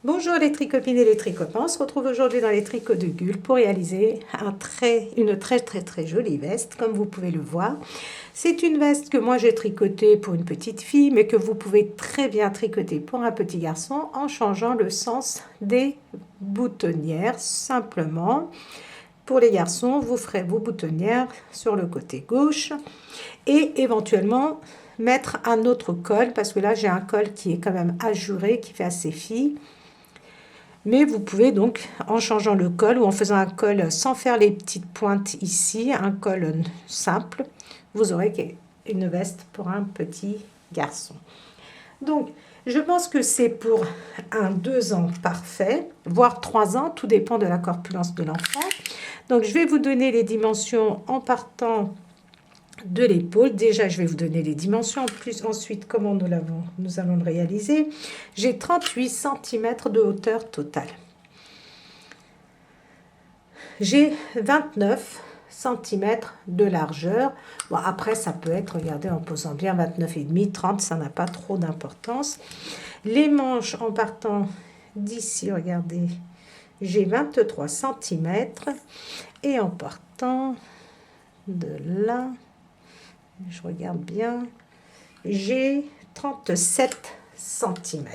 Bonjour les tricopines et les tricopains, on se retrouve aujourd'hui dans les tricots de Gul pour réaliser une très jolie veste comme vous pouvez le voir. C'est une veste que moi j'ai tricotée pour une petite fille mais que vous pouvez très bien tricoter pour un petit garçon en changeant le sens des boutonnières simplement. Pour les garçons, vous ferez vos boutonnières sur le côté gauche et éventuellement mettre un autre col parce que là j'ai un col qui est quand même ajouré qui fait assez fille. Mais vous pouvez donc, en changeant le col ou en faisant un col sans faire les petites pointes ici, un col simple, vous aurez une veste pour un petit garçon. Donc, je pense que c'est pour un 2 ans parfait, voire 3 ans, tout dépend de la corpulence de l'enfant. Donc, je vais vous donner les dimensions en partant de l'épaule. Déjà, je vais vous donner les dimensions. En plus, ensuite, comment nous allons le réaliser. J'ai 38 cm de hauteur totale. J'ai 29 cm de largeur. Bon, après, ça peut être, regardez, en posant bien 29,5, 30, ça n'a pas trop d'importance. Les manches, en partant d'ici, regardez, j'ai 23 cm. Et en partant de là, je regarde bien, j'ai 37 cm.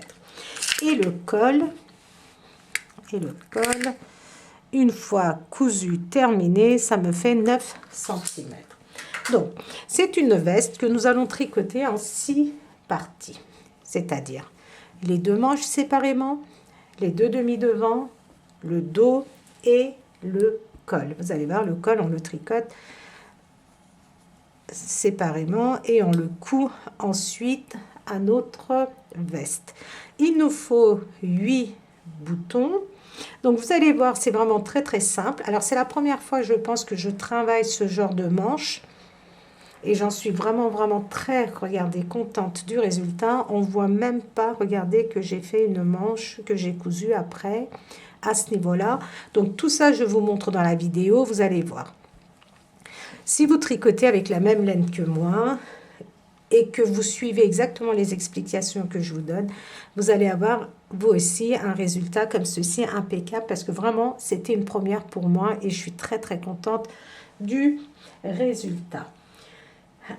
Et le col, une fois cousu, terminé, ça me fait 9 cm. Donc, c'est une veste que nous allons tricoter en 6 parties, c'est-à-dire les 2 manches séparément, les 2 demi-devants, le dos et le col. Vous allez voir, le col, on le tricote séparément et on le coud ensuite à notre veste. Il nous faut 8 boutons. Donc vous allez voir, c'est vraiment très simple. Alors c'est la première fois, je pense, que je travaille ce genre de manche et j'en suis vraiment très, regardez, contente du résultat. On voit même pas, regardez, que j'ai fait une manche que j'ai cousue après à ce niveau-là. Donc tout ça, je vous montre dans la vidéo, vous allez voir. Si vous tricotez avec la même laine que moi et que vous suivez exactement les explications que je vous donne, vous allez avoir vous aussi un résultat comme ceci, impeccable, parce que vraiment c'était une première pour moi et je suis très contente du résultat.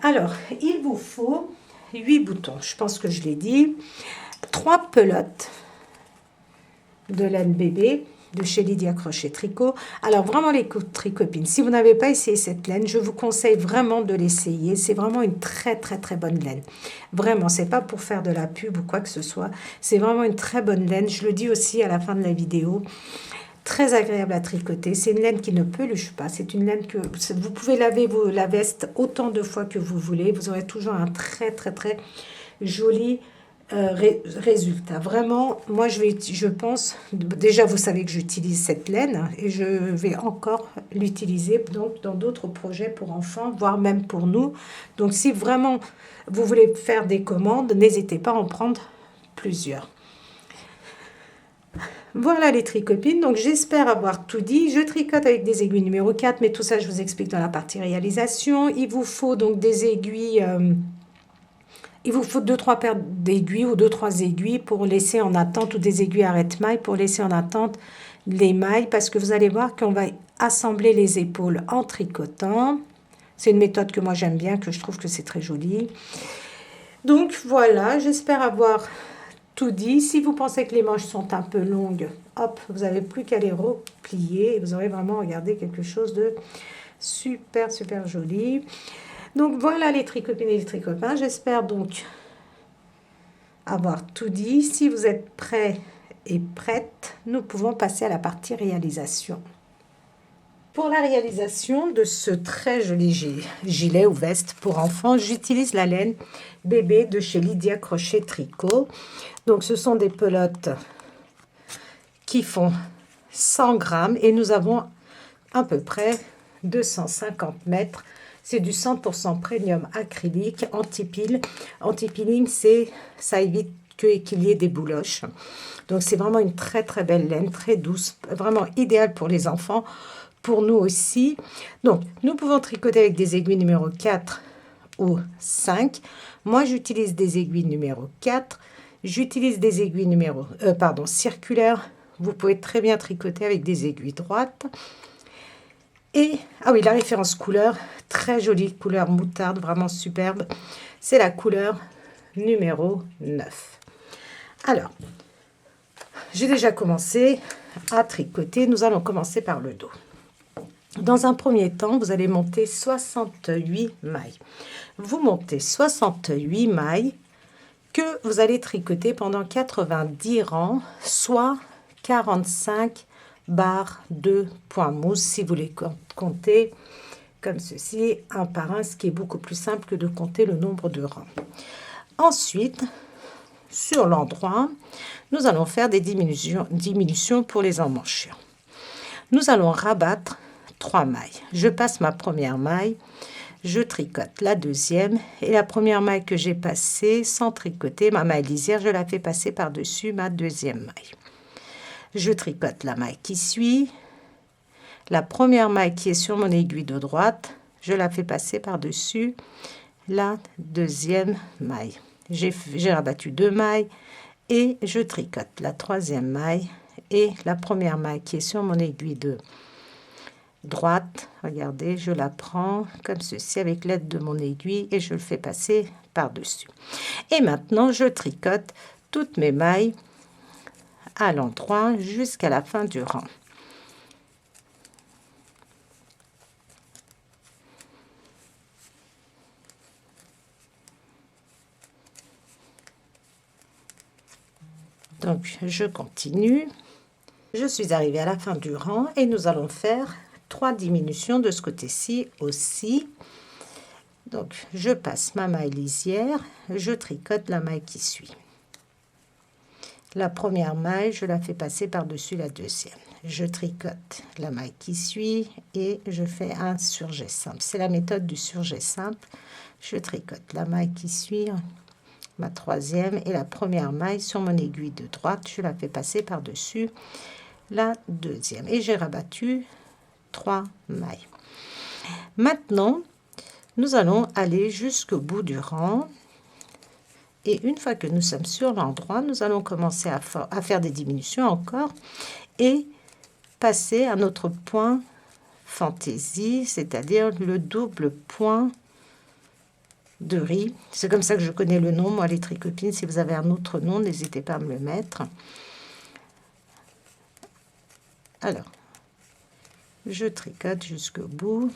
Alors, il vous faut 8 boutons, je pense que je l'ai dit, 3 pelotes de laine bébé de chez Lydia Crochet Tricot. Alors vraiment les tricopines, si vous n'avez pas essayé cette laine, je vous conseille vraiment de l'essayer. C'est vraiment une très bonne laine. Vraiment, c'est pas pour faire de la pub ou quoi que ce soit. C'est vraiment une très bonne laine. Je le dis aussi à la fin de la vidéo. Très agréable à tricoter. C'est une laine qui ne peluche pas. C'est une laine que vous pouvez laver la veste autant de fois que vous voulez. Vous aurez toujours un très joli résultat. Vraiment, moi je pense, déjà vous savez que j'utilise cette laine et je vais encore l'utiliser donc dans d'autres projets pour enfants, voire même pour nous. Donc si vraiment vous voulez faire des commandes, n'hésitez pas à en prendre plusieurs. Voilà les tricopines, donc j'espère avoir tout dit. Je tricote avec des aiguilles numéro 4, mais tout ça je vous explique dans la partie réalisation. Il vous faut donc des aiguilles... il vous faut 2-3 paires d'aiguilles ou 2-3 aiguilles pour laisser en attente, ou des aiguilles arrête-mailles pour laisser en attente les mailles, parce que vous allez voir qu'on va assembler les épaules en tricotant. C'est une méthode que moi j'aime bien, que je trouve que c'est très joli. Donc voilà, j'espère avoir tout dit. Si vous pensez que les manches sont un peu longues, hop, vous n'avez plus qu'à les replier et vous aurez vraiment, regardé, quelque chose de super joli. Donc voilà les tricopines et les tricopains, j'espère donc avoir tout dit. Si vous êtes prêts et prêtes, nous pouvons passer à la partie réalisation. Pour la réalisation de ce très joli gilet ou veste pour enfants, j'utilise la laine bébé de chez Lydia Crochet Tricot. Donc ce sont des pelotes qui font 100 grammes et nous avons à peu près 250 mètres. C'est du 100% premium acrylique, anti-pile. Anti-peeling, ça évite qu'il y ait des bouloches. Donc, c'est vraiment une très belle laine, très douce, vraiment idéale pour les enfants, pour nous aussi. Donc, nous pouvons tricoter avec des aiguilles numéro 4 ou 5. Moi, j'utilise des aiguilles numéro 4. J'utilise des aiguilles circulaires. Vous pouvez très bien tricoter avec des aiguilles droites. Et, ah oui, la référence couleur, très jolie couleur moutarde, vraiment superbe. C'est la couleur numéro 9. Alors, j'ai déjà commencé à tricoter. Nous allons commencer par le dos. Dans un premier temps, vous allez monter 68 mailles. Vous montez 68 mailles que vous allez tricoter pendant 90 rangs, soit 45 barres de point mousse, si vous les comptez comme ceci, un par un, ce qui est beaucoup plus simple que de compter le nombre de rangs. Ensuite, sur l'endroit, nous allons faire des diminutions pour les emmanchures. Nous allons rabattre 3 mailles. Je passe ma première maille, je tricote la deuxième et la première maille que j'ai passée sans tricoter, ma maille lisière, je la fais passer par-dessus ma deuxième maille. Je tricote la maille qui suit, la première maille qui est sur mon aiguille de droite, je la fais passer par-dessus la deuxième maille. J'ai rabattu 2 mailles et je tricote la troisième maille et la première maille qui est sur mon aiguille de droite, regardez, je la prends comme ceci avec l'aide de mon aiguille et je le fais passer par-dessus. Et maintenant, je tricote toutes mes mailles à l'endroit jusqu'à la fin du rang. Donc, je continue. Je suis arrivée à la fin du rang et nous allons faire 3 diminutions de ce côté-ci aussi. Donc, je passe ma maille lisière, je tricote la maille qui suit. La première maille, je la fais passer par-dessus la deuxième. Je tricote la maille qui suit et je fais un surjet simple. C'est la méthode du surjet simple. Je tricote la maille qui suit, ma troisième et la première maille sur mon aiguille de droite, je la fais passer par-dessus la deuxième et j'ai rabattu 3 mailles. Maintenant, nous allons aller jusqu'au bout du rang et une fois que nous sommes sur l'endroit, nous allons commencer à faire des diminutions encore et passer à notre point fantaisie, c'est-à-dire le double point de riz. C'est comme ça que je connais le nom, moi, les tricopines. Si vous avez un autre nom, n'hésitez pas à me le mettre. Alors, je tricote jusqu'au bout.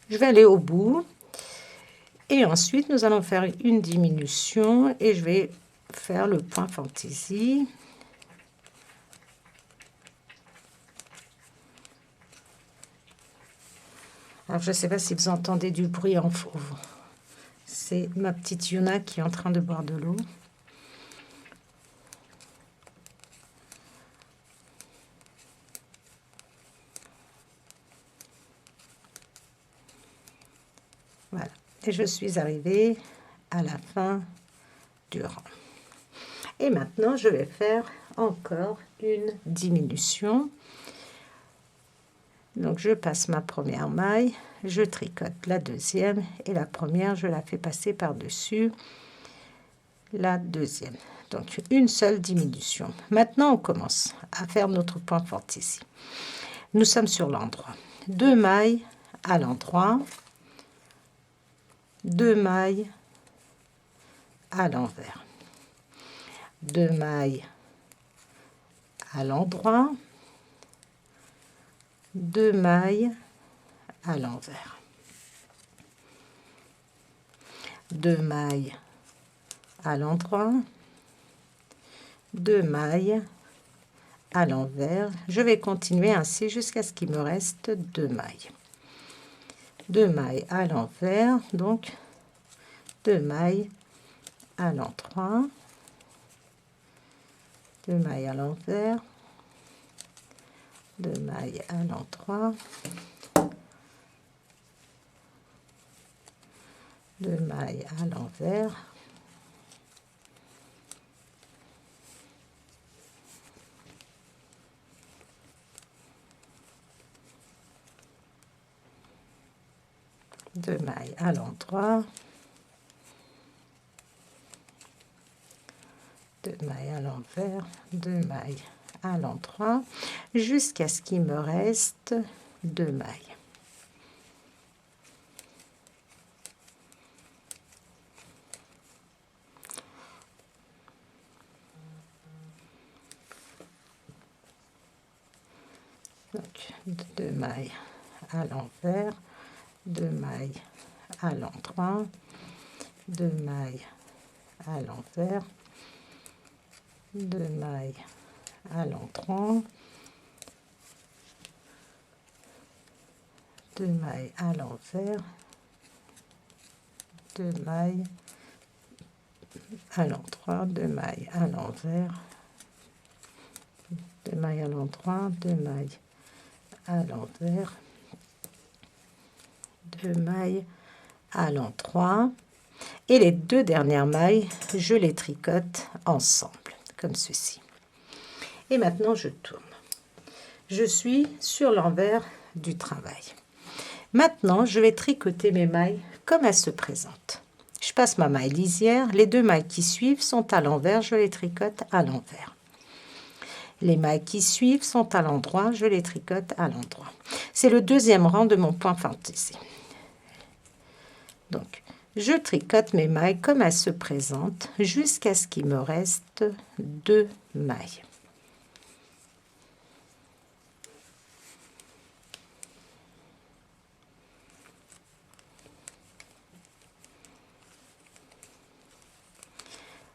Je vais aller au bout et ensuite nous allons faire une diminution et je vais faire le point fantaisie. Alors je ne sais pas si vous entendez du bruit en fond. C'est ma petite Yuna qui est en train de boire de l'eau. Voilà, et je suis arrivée à la fin du rang. Et maintenant, je vais faire encore une diminution. Donc, je passe ma première maille, je tricote la deuxième et la première, je la fais passer par-dessus la deuxième. Donc, une seule diminution. Maintenant, on commence à faire notre point fantaisie. Nous sommes sur l'endroit. 2 mailles à l'endroit. 2 mailles à l'envers, 2 mailles à l'endroit, 2 mailles à l'envers, 2 mailles à l'endroit, 2 mailles à l'envers. Je vais continuer ainsi jusqu'à ce qu'il me reste 2 mailles. 2 mailles à l'envers, donc 2 mailles à l'endroit, 2 mailles à l'envers, 2 mailles à l'endroit, 2 mailles à l'envers, 2 mailles à l'endroit, 2 mailles à l'envers, 2 mailles à l'endroit, jusqu'à ce qu'il me reste 2 mailles. Donc 2 mailles à l'envers, 2 mailles à l'endroit, 2 mailles à l'envers, 2 mailles à l'endroit, 2 mailles à l'envers, 2 mailles à l'endroit, 2 mailles à l'envers, 2 mailles à l'endroit, 2 mailles à l'envers, 2 mailles à l'endroit, et les 2 dernières mailles, je les tricote ensemble, comme ceci. Et maintenant, je tourne. Je suis sur l'envers du travail. Maintenant, je vais tricoter mes mailles comme elles se présentent. Je passe ma maille lisière, les 2 mailles qui suivent sont à l'envers, je les tricote à l'envers. Les mailles qui suivent sont à l'endroit, je les tricote à l'endroit. C'est le 2e rang de mon point fantaisie. Donc, je tricote mes mailles comme elles se présentent jusqu'à ce qu'il me reste 2 mailles.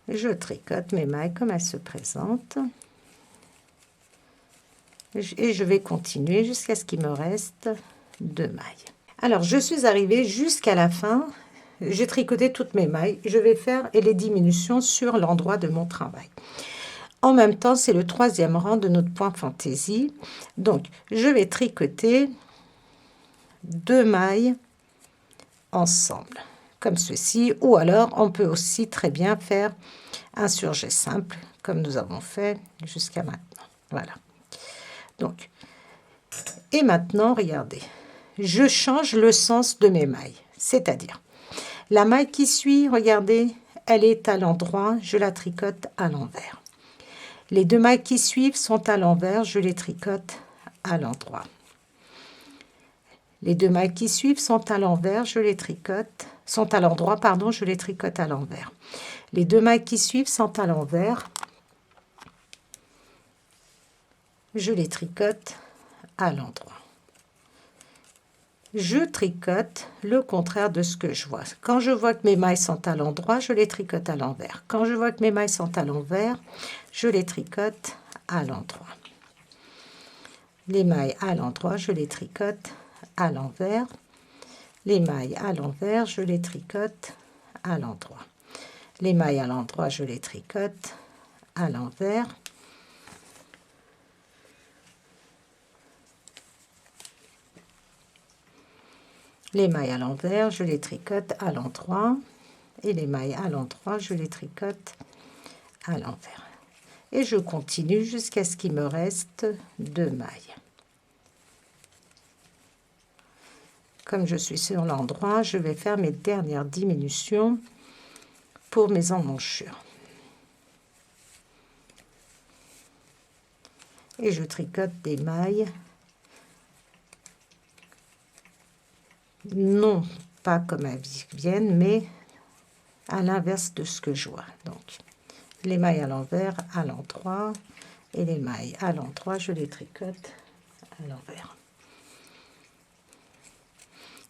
Je tricote mes mailles comme elles se présentent. Et je vais continuer jusqu'à ce qu'il me reste 2 mailles. Alors, je suis arrivée jusqu'à la fin. J'ai tricoté toutes mes mailles. Je vais faire les diminutions sur l'endroit de mon travail. En même temps, c'est le 3e rang de notre point fantaisie. Donc, je vais tricoter 2 mailles ensemble, comme ceci. Ou alors, on peut aussi très bien faire un surjet simple, comme nous avons fait jusqu'à maintenant. Voilà. Donc, et maintenant, regardez, je change le sens de mes mailles, c'est-à-dire, la maille qui suit, regardez, elle est à l'endroit, je la tricote à l'envers. Les 2 mailles qui suivent sont à l'envers, je les tricote à l'endroit. Les 2 mailles qui suivent sont à l'envers, je les tricote, sont à l'endroit, pardon, je les tricote à l'envers. Les 2 mailles qui suivent sont à l'envers, je les tricote à l'endroit. Je tricote le contraire de ce que je vois. Quand je vois que mes mailles sont à l'endroit, je les tricote à l'envers. Quand je vois que mes mailles sont à l'envers, je les tricote à l'endroit. Les mailles à l'endroit, je les tricote à l'envers. Les mailles à l'envers, je les tricote à l'endroit. Les mailles à l'endroit, je les tricote à l'envers. Les mailles à l'envers, je les tricote à l'endroit. Et les mailles à l'endroit, je les tricote à l'envers. Et je continue jusqu'à ce qu'il me reste 2 mailles. Comme je suis sur l'endroit, je vais faire mes dernières diminutions pour mes emmanchures. Et je tricote des mailles, non pas comme elles viennent, mais à l'inverse de ce que je vois. Donc, les mailles à l'envers, à l'endroit, et les mailles à l'endroit, je les tricote à l'envers.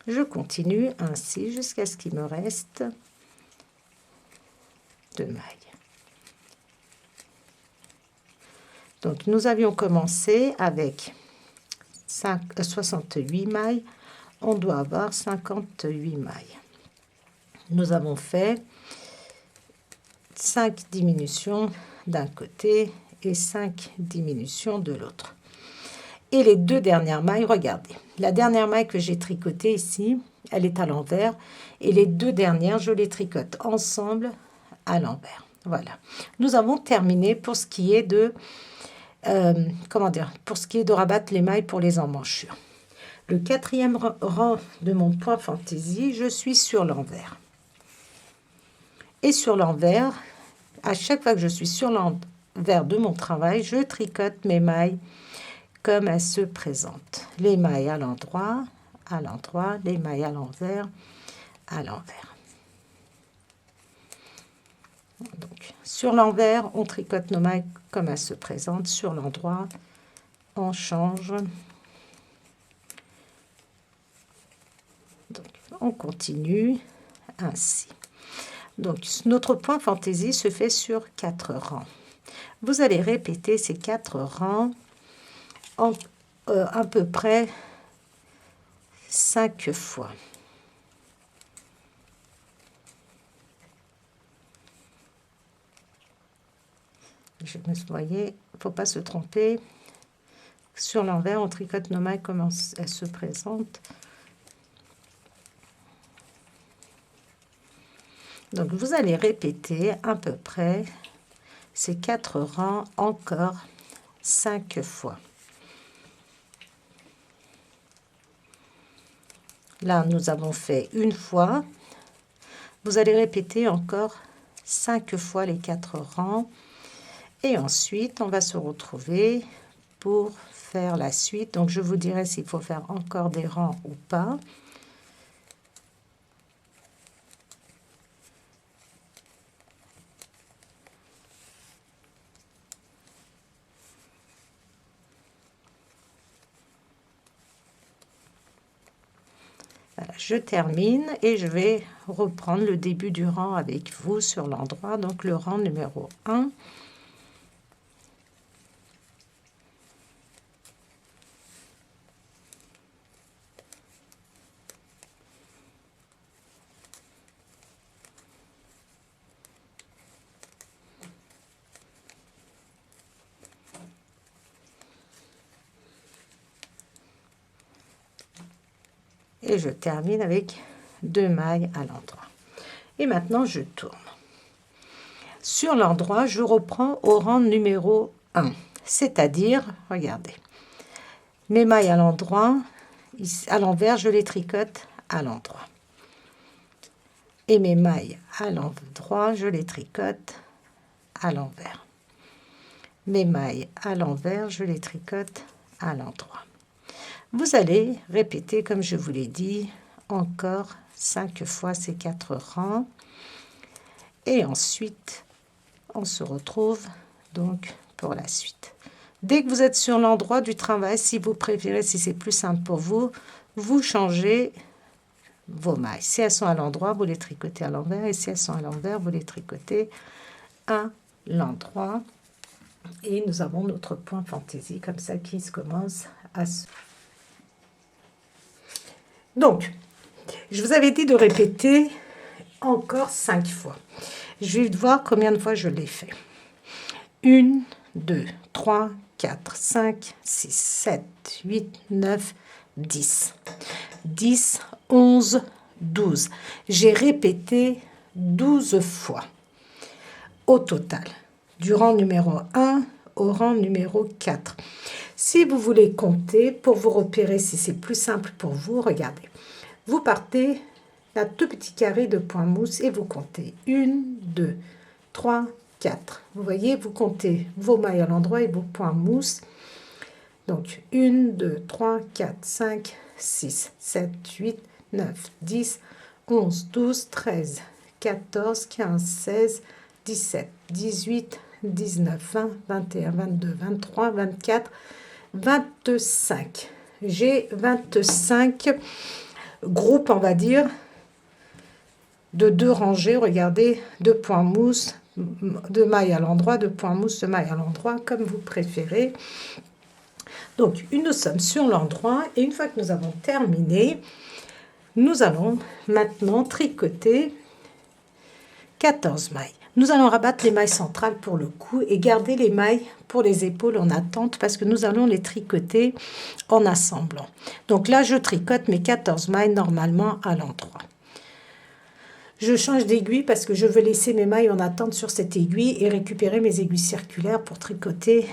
Je continue ainsi jusqu'à ce qu'il me reste 2 mailles. Donc, nous avions commencé avec 68 mailles. On doit avoir 58 mailles. Nous avons fait 5 diminutions d'un côté et 5 diminutions de l'autre. Et les 2 dernières mailles, regardez, la dernière maille que j'ai tricotée ici, elle est à l'envers, et les 2 dernières, je les tricote ensemble à l'envers. Voilà, nous avons terminé pour ce qui est de pour ce qui est de rabattre les mailles pour les emmanchures. Le 4e rang de mon point fantaisie, je suis sur l'envers. Et sur l'envers, à chaque fois que je suis sur l'envers de mon travail, je tricote mes mailles comme elles se présentent. Les mailles à l'endroit, les mailles à l'envers, à l'envers. Donc, sur l'envers, on tricote nos mailles comme elles se présentent. Sur l'endroit, on change. Donc, on continue ainsi. Donc, notre point fantaisie se fait sur 4 rangs. Vous allez répéter ces 4 rangs en à peu près 5 fois. Vous voyez, il ne faut pas se tromper. Sur l'envers, on tricote nos mailles comme elles se présentent. Donc, vous allez répéter à peu près ces 4 rangs encore 5 fois. Là, nous avons fait une fois. Vous allez répéter encore 5 fois les 4 rangs. Et ensuite, on va se retrouver pour faire la suite. Donc, je vous dirai s'il faut faire encore des rangs ou pas. Voilà, je termine et je vais reprendre le début du rang avec vous sur l'endroit. Donc, le rang numéro 1. Et je termine avec 2 mailles à l'endroit. Et maintenant, je tourne. Sur l'endroit, je reprends au rang numéro 1. C'est-à-dire, regardez, mes mailles à l'endroit, à l'envers, je les tricote à l'endroit. Et mes mailles à l'endroit, je les tricote à l'envers. Mes mailles à l'envers, je les tricote à l'endroit. Vous allez répéter, comme je vous l'ai dit, encore 5 fois ces 4 rangs. Et ensuite, on se retrouve donc pour la suite. Dès que vous êtes sur l'endroit du travail, si vous préférez, si c'est plus simple pour vous, vous changez vos mailles. Si elles sont à l'endroit, vous les tricotez à l'envers. Et si elles sont à l'envers, vous les tricotez à l'endroit. Et nous avons notre point fantaisie comme ça qui se commence à se... Donc, je vous avais dit de répéter encore 5 fois. Je vais voir combien de fois je l'ai fait. 1, 2, 3, 4, 5, 6, 7, 8, 9, 10. 10, 11, 12. J'ai répété 12 fois au total, du rang numéro 1 au rang numéro 4. Si vous voulez compter, pour vous repérer si c'est plus simple pour vous, regardez. Vous partez d'un tout petit carré de point mousse et vous comptez 1, 2, 3, 4. Vous voyez, vous comptez vos mailles à l'endroit et vos points mousse. Donc 1, 2, 3, 4, 5, 6, 7, 8, 9, 10, 11, 12, 13, 14, 15, 16, 17, 18, 19, 20, 21, 22, 23, 24, 25. J'ai 25 groupes, on va dire, de 2 rangées. Regardez, 2 points mousse, 2 mailles à l'endroit, 2 points mousse, 2 mailles à l'endroit, comme vous préférez. Donc, nous sommes sur l'endroit et une fois que nous avons terminé, nous allons maintenant tricoter 14 mailles. Nous allons rabattre les mailles centrales pour le cou et garder les mailles pour les épaules en attente parce que nous allons les tricoter en assemblant. Donc là, je tricote mes 14 mailles normalement à l'endroit. Je change d'aiguille parce que je veux laisser mes mailles en attente sur cette aiguille et récupérer mes aiguilles circulaires pour tricoter,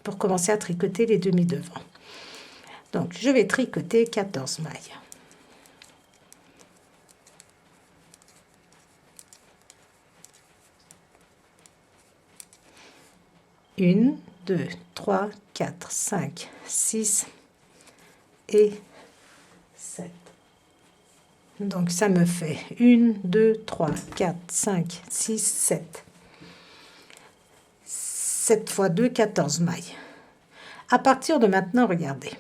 pour commencer à tricoter les demi-devants. Donc, je vais tricoter 14 mailles. Une, 2, 3, 4, 5, 6 et 7. Donc, ça me fait 1, 2, 3, 4, 5, 6, 7. 7 fois 2, 14 mailles. À partir de maintenant, regardez.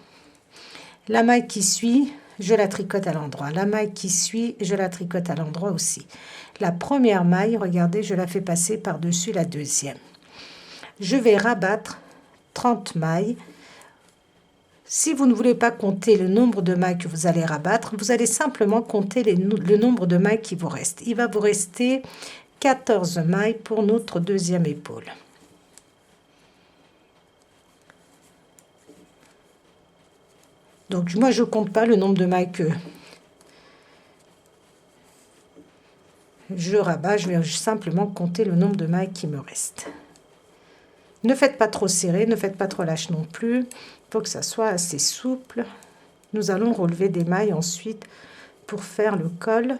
La maille qui suit, je la tricote à l'endroit. La maille qui suit, je la tricote à l'endroit aussi. La première maille, regardez, je la fais passer par-dessus la deuxième. Je vais rabattre 30 mailles. Si vous ne voulez pas compter le nombre de mailles que vous allez rabattre, vous allez simplement compter le nombre de mailles qui vous reste. Il va vous rester 14 mailles pour notre deuxième épaule. Donc moi je ne compte pas le nombre de mailles que je rabats, je vais simplement compter le nombre de mailles qui me reste. Ne faites pas trop serré, ne faites pas trop lâche non plus. Il faut que ça soit assez souple. Nous allons relever des mailles ensuite pour faire le col.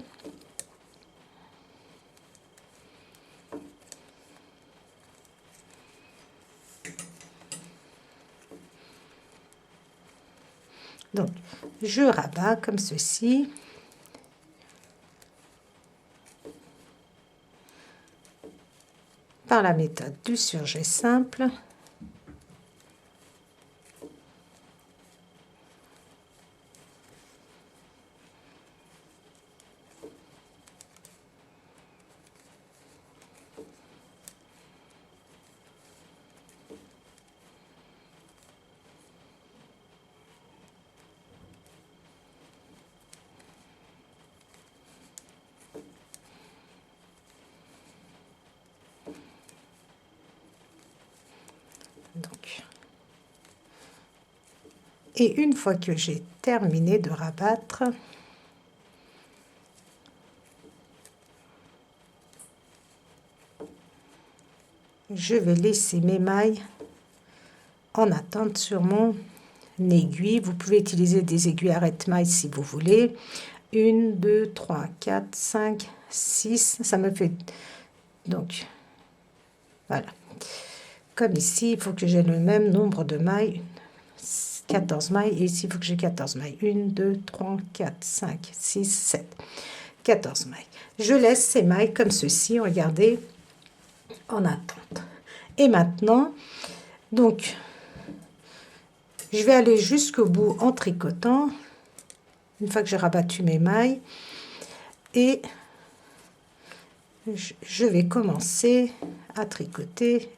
Donc, je rabats comme ceci. Par la méthode du surjet simple. Donc, et une fois que j'ai terminé de rabattre, je vais laisser mes mailles en attente sur mon aiguille. Vous pouvez utiliser des aiguilles arrête-mailles si vous voulez. 1, 2, 3, 4, 5, 6. Ça me fait donc, voilà. Comme ici, il faut que j'ai le même nombre de mailles. 14 mailles. Et ici, il faut que j'ai 14 mailles. 1, 2, 3, 4, 5, 6, 7. 14 mailles. Je laisse ces mailles comme ceci, regardez, en attente. Et maintenant, donc, je vais aller jusqu'au bout en tricotant, une fois que j'ai rabattu mes mailles. Et je vais commencer à tricoter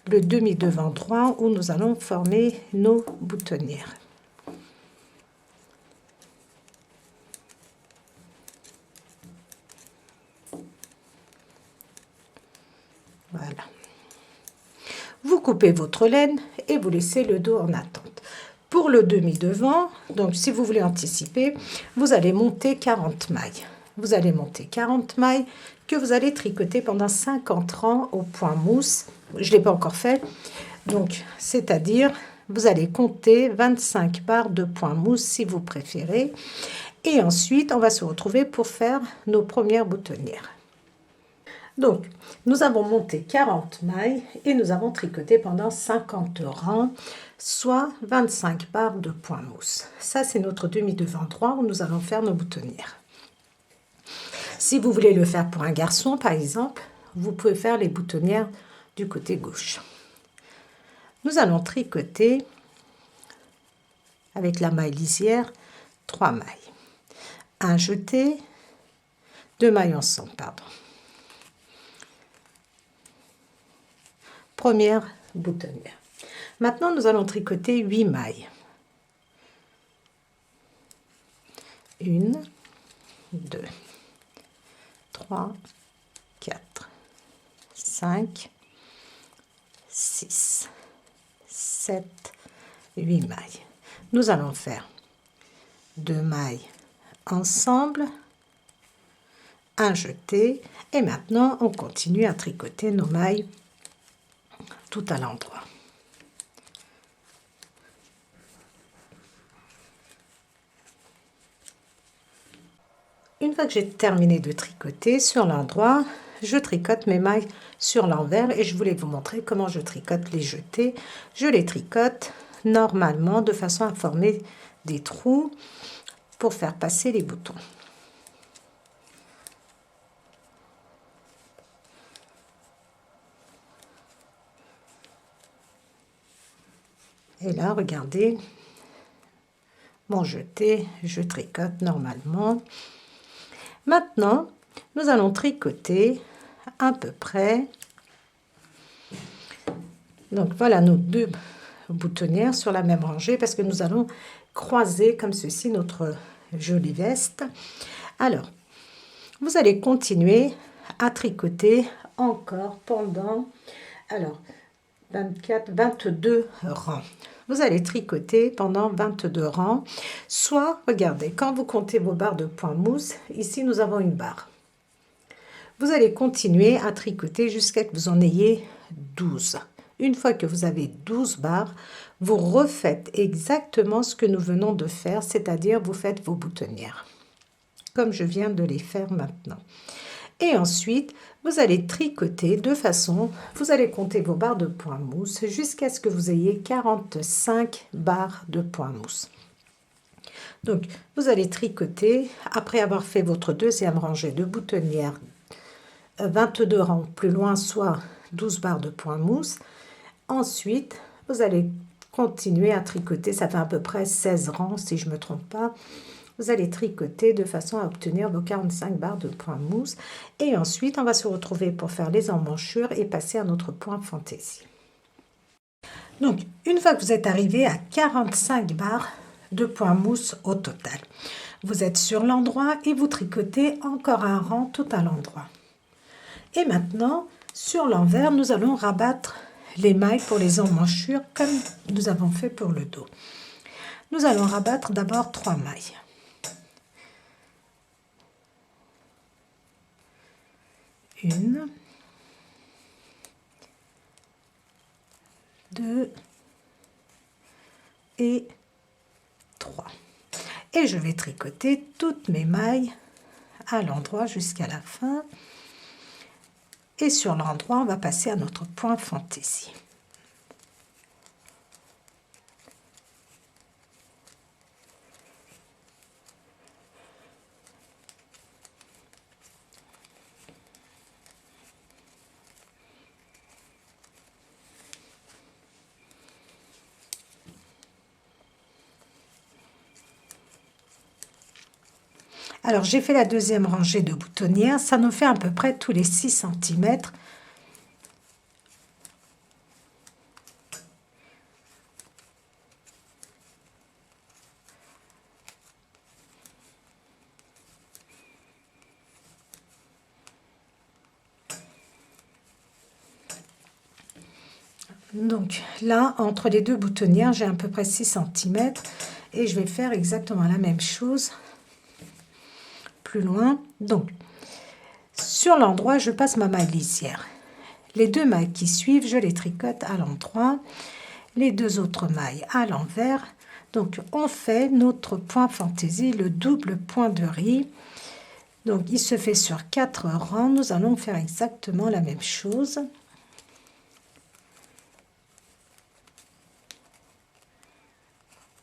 le demi-devant droit où nous allons former nos boutonnières. Voilà. Vous coupez votre laine et vous laissez le dos en attente. Pour le demi-devant, donc si vous voulez anticiper, vous allez monter 40 mailles. Vous allez monter 40 mailles que vous allez tricoter pendant 50 rangs au point mousse. Je ne l'ai pas encore fait. Donc, c'est-à-dire, vous allez compter 25 barres de point mousse si vous préférez. Et ensuite, on va se retrouver pour faire nos premières boutonnières. Donc, nous avons monté 40 mailles et nous avons tricoté pendant 50 rangs, soit 25 barres de point mousse. Ça, c'est notre demi-devant droit où nous allons faire nos boutonnières. Si vous voulez le faire pour un garçon, par exemple, vous pouvez faire les boutonnières du côté gauche. Nous allons tricoter avec la maille lisière 3 mailles. Un jeté, 2 mailles ensemble, pardon. Première boutonnière. Maintenant, nous allons tricoter 8 mailles. 1, 2, 3, 4, 5, 6, 7, 8 mailles. Nous allons faire 2 mailles ensemble, un jeté, et maintenant on continue à tricoter nos mailles tout à l'endroit. Une fois que j'ai terminé de tricoter sur l'endroit, je tricote mes mailles sur l'envers et je voulais vous montrer comment je tricote les jetés. Je les tricote normalement de façon à former des trous pour faire passer les boutons. Et là, regardez, mon jeté, je tricote normalement. Maintenant, nous allons tricoter à peu près. Donc voilà nos deux boutonnières sur la même rangée parce que nous allons croiser comme ceci notre jolie veste. Alors, vous allez continuer à tricoter encore pendant 22 rangs. Vous allez tricoter pendant 22 rangs. Soit, regardez, quand vous comptez vos barres de point mousse, ici nous avons une barre. Vous allez continuer à tricoter jusqu'à ce que vous en ayez 12. Une fois que vous avez 12 barres, vous refaites exactement ce que nous venons de faire, c'est-à-dire vous faites vos boutonnières, comme je viens de les faire maintenant. Et ensuite, vous allez tricoter de façon, vous allez compter vos barres de point mousse jusqu'à ce que vous ayez 45 barres de point mousse. Donc, vous allez tricoter, après avoir fait votre deuxième rangée de boutonnières, 22 rangs plus loin, soit 12 barres de point mousse. Ensuite, vous allez continuer à tricoter, ça fait à peu près 16 rangs si je ne me trompe pas. Vous allez tricoter de façon à obtenir vos 45 barres de point mousse. Et ensuite, on va se retrouver pour faire les emmanchures et passer à notre point fantaisie. Donc, une fois que vous êtes arrivé à 45 barres de point mousse au total, vous êtes sur l'endroit et vous tricotez encore un rang tout à l'endroit. Et maintenant, sur l'envers, nous allons rabattre les mailles pour les emmanchures comme nous avons fait pour le dos. Nous allons rabattre d'abord 3 mailles. Une, 2 et 3. Et je vais tricoter toutes mes mailles à l'endroit jusqu'à la fin. Et sur l'endroit, on va passer à notre point fantaisie. Alors, j'ai fait la deuxième rangée de boutonnières. Ça nous fait à peu près tous les 6 cm. Donc là, entre les deux boutonnières, j'ai à peu près 6 cm. Et je vais faire exactement la même chose plus loin. Donc, sur l'endroit, je passe ma maille lisière. Les 2 mailles qui suivent, je les tricote à l'endroit. Les 2 autres mailles à l'envers. Donc, on fait notre point fantaisie, le double point de riz. Donc, il se fait sur 4 rangs. Nous allons faire exactement la même chose.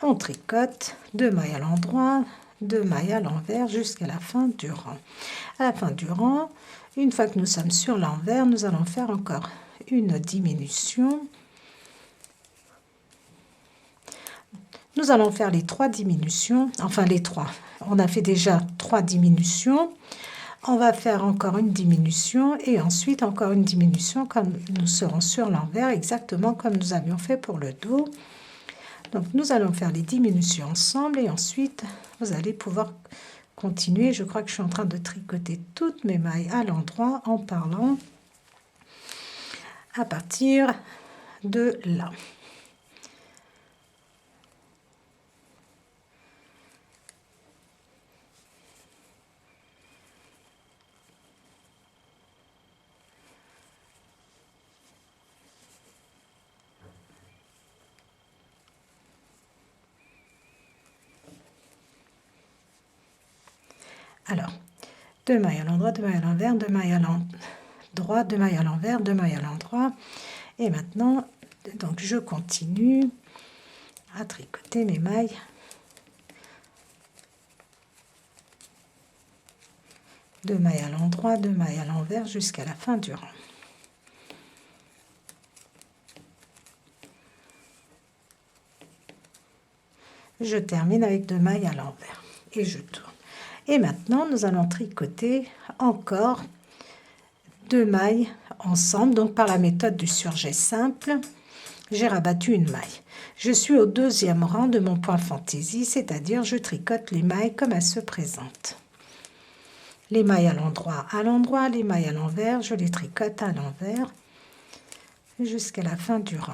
On tricote 2 mailles à l'endroit, 2 mailles à l'envers jusqu'à la fin du rang. À la fin du rang, une fois que nous sommes sur l'envers, nous allons faire encore une diminution. Nous allons faire les 3 diminutions, enfin les 3. On a fait déjà 3 diminutions. On va faire encore une diminution et ensuite encore une diminution quand nous serons sur l'envers, exactement comme nous avions fait pour le dos. Donc, nous allons faire les diminutions ensemble et ensuite, vous allez pouvoir continuer. Je crois que je suis en train de tricoter toutes mes mailles à l'endroit en parlant. à partir de là. Alors, 2 mailles à l'endroit, 2 mailles à l'envers, 2 mailles à l'endroit, 2 mailles à l'envers, 2 mailles à l'endroit. Et maintenant, donc je continue à tricoter mes mailles. Deux mailles à l'endroit, 2 mailles à l'envers jusqu'à la fin du rang. Je termine avec 2 mailles à l'envers et je tourne. Et maintenant, nous allons tricoter encore 2 mailles ensemble, donc par la méthode du surjet simple. J'ai rabattu une maille. Je suis au deuxième rang de mon point fantaisie, c'est-à-dire je tricote les mailles comme elles se présentent. Les mailles à l'endroit, les mailles à l'envers, je les tricote à l'envers jusqu'à la fin du rang.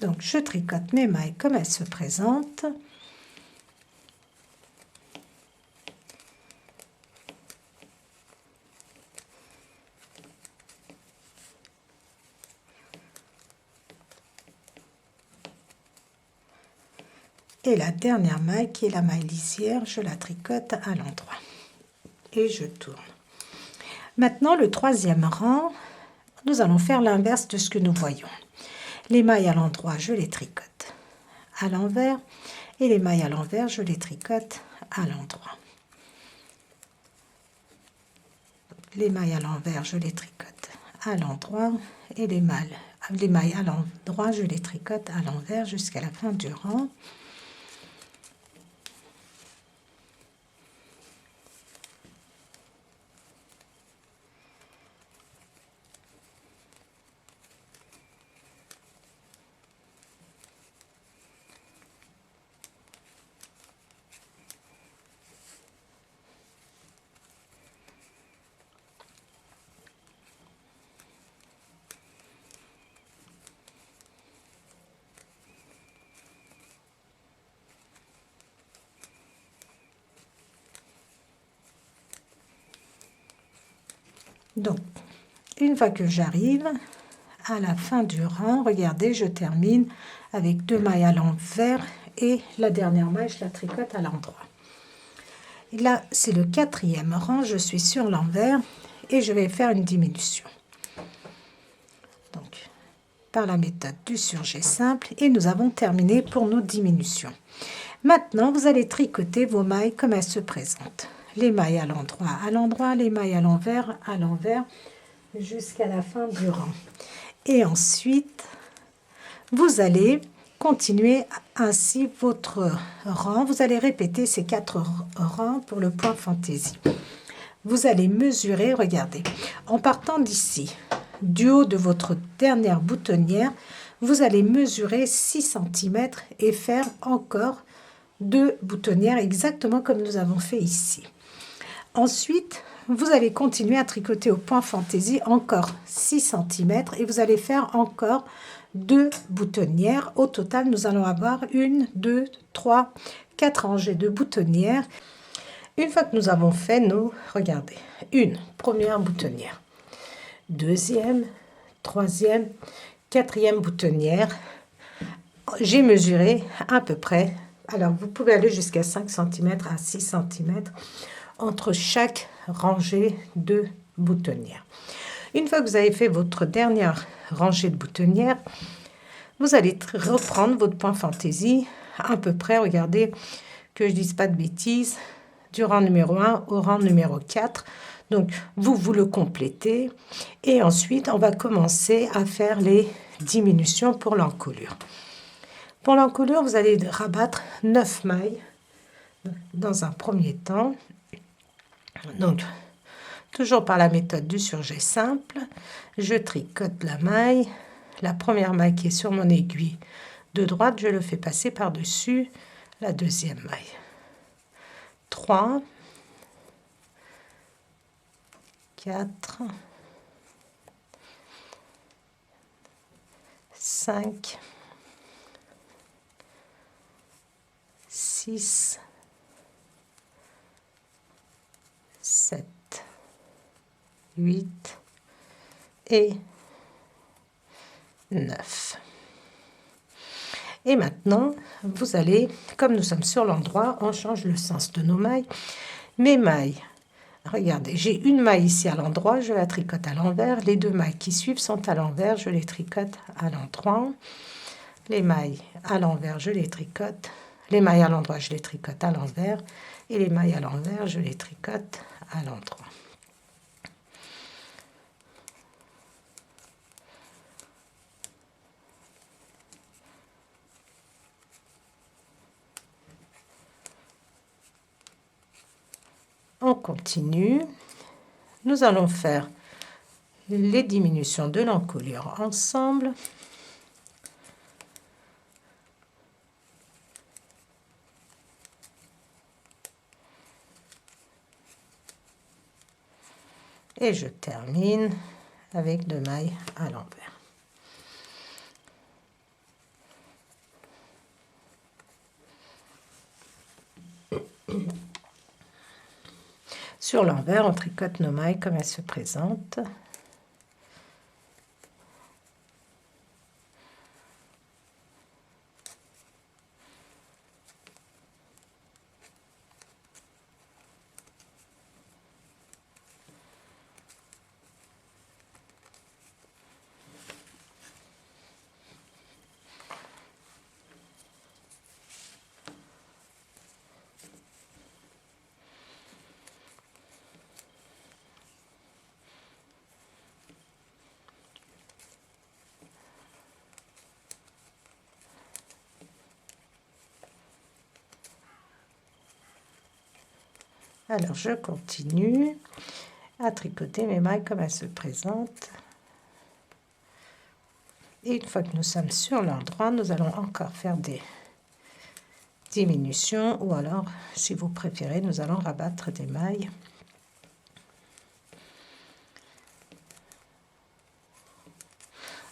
Donc, je tricote mes mailles comme elles se présentent. Et la dernière maille, qui est la maille lisière, je la tricote à l'endroit. Et je tourne. Maintenant, le troisième rang, nous allons faire l'inverse de ce que nous voyons. Les mailles à l'endroit, je les tricote à l'envers. Et les mailles à l'envers, je les tricote à l'endroit. Les mailles à l'envers, je les tricote à l'endroit. Et les mailles à l'endroit, je les tricote à l'envers jusqu'à la fin du rang. Donc, une fois que j'arrive à la fin du rang, regardez, je termine avec 2 mailles à l'envers et la dernière maille, je la tricote à l'endroit. Et là, c'est le quatrième rang, je suis sur l'envers et je vais faire une diminution. Donc, par la méthode du surjet simple, et nous avons terminé pour nos diminutions. Maintenant, vous allez tricoter vos mailles comme elles se présentent. Les mailles à l'endroit, les mailles à l'envers, jusqu'à la fin du rang. Et ensuite, vous allez continuer ainsi votre rang. Vous allez répéter ces 4 rangs pour le point fantaisie. Vous allez mesurer, regardez, en partant d'ici, du haut de votre dernière boutonnière, vous allez mesurer 6 cm et faire encore 2 boutonnières exactement comme nous avons fait ici. Ensuite, vous allez continuer à tricoter au point fantaisie encore 6 cm et vous allez faire encore 2 boutonnières. Au total, nous allons avoir 1, 2, 3, 4 rangées de boutonnières. Une fois que nous avons fait nos, regardez, une première boutonnière, deuxième, troisième, quatrième boutonnière. J'ai mesuré à peu près, alors vous pouvez aller jusqu'à 5 cm à 6 cm entre chaque rangée de boutonnières. Une fois que vous avez fait votre dernière rangée de boutonnières, vous allez reprendre votre point fantaisie à peu près, regardez que je ne dise pas de bêtises, du rang numéro 1 au rang numéro 4. Donc, vous le complétez. Et ensuite, on va commencer à faire les diminutions pour l'encolure. Pour l'encolure, vous allez rabattre 9 mailles dans un premier temps. Donc, toujours par la méthode du surjet simple, je tricote la maille. La première maille qui est sur mon aiguille de droite, je le fais passer par-dessus la deuxième maille. 3, 4, 5, 6, 7, 8 et 9. Et maintenant, vous allez, comme nous sommes sur l'endroit, on change le sens de nos mailles. Mes mailles, regardez, j'ai une maille ici à l'endroit, je la tricote à l'envers. Les deux mailles qui suivent sont à l'envers, je les tricote à l'endroit. Les mailles à l'envers, je les tricote. Les mailles à l'endroit, je les tricote à l'envers. Et les mailles à l'envers, je les tricote à l'endroit. On continue. Nous allons faire les diminutions de l'encolure ensemble. Et je termine avec 2 mailles à l'envers. Sur l'envers, on tricote nos mailles comme elles se présentent. Alors, je continue à tricoter mes mailles comme elles se présentent. Et une fois que nous sommes sur l'endroit, nous allons encore faire des diminutions ou alors, si vous préférez, nous allons rabattre des mailles.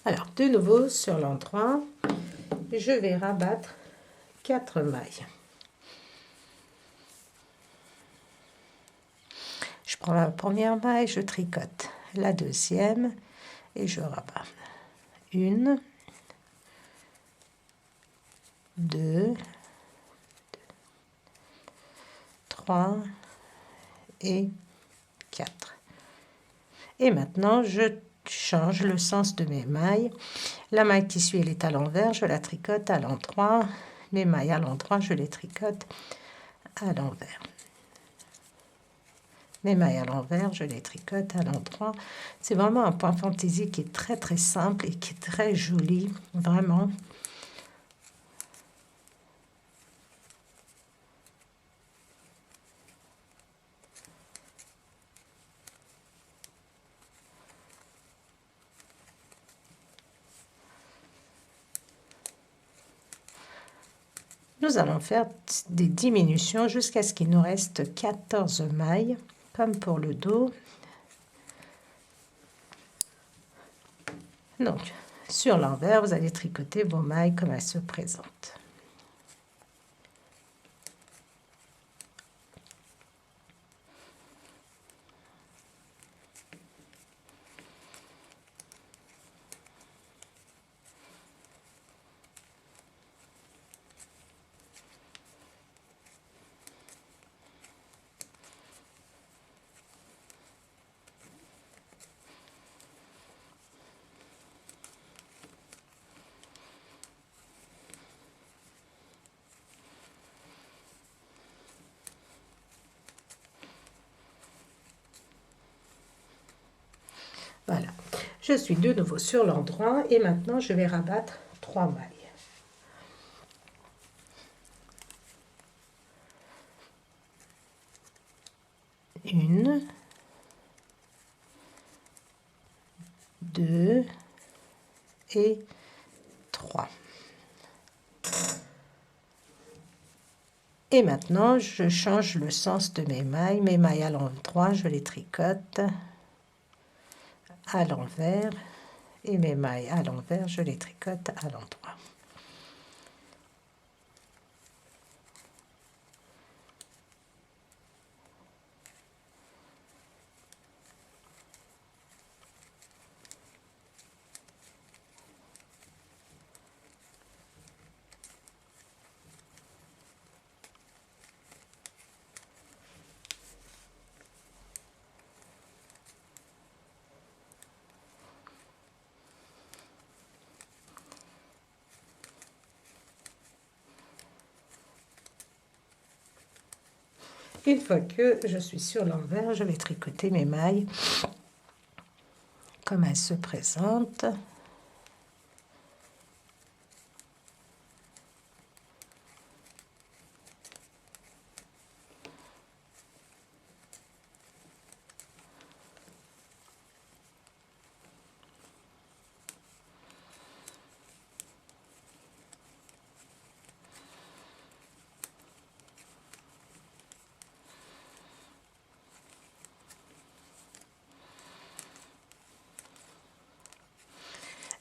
Alors, de nouveau, sur l'endroit, je vais rabattre 4 mailles. Je prends la première maille, je tricote la deuxième et je rabats. 1, 2, 3 et 4. Et maintenant, je change le sens de mes mailles. La maille qui suit, elle est à l'envers, je la tricote à l'endroit. Les mailles à l'endroit, je les tricote à l'envers. Les mailles à l'envers, je les tricote à l'endroit. C'est vraiment un point fantaisie qui est très très simple et qui est très joli, vraiment. Nous allons faire des diminutions jusqu'à ce qu'il nous reste 14 mailles, comme pour le dos. Donc, sur l'envers, vous allez tricoter vos mailles comme elles se présentent. Voilà, je suis de nouveau sur l'endroit et maintenant je vais rabattre 3 mailles. 1, 2 et 3. Et maintenant, je change le sens de mes mailles. Mes mailles à l'endroit, je les tricote à l'envers. Et mes mailles à l'envers, je les tricote à l'endroit. Une fois que je suis sur l'envers, je vais tricoter mes mailles comme elles se présentent.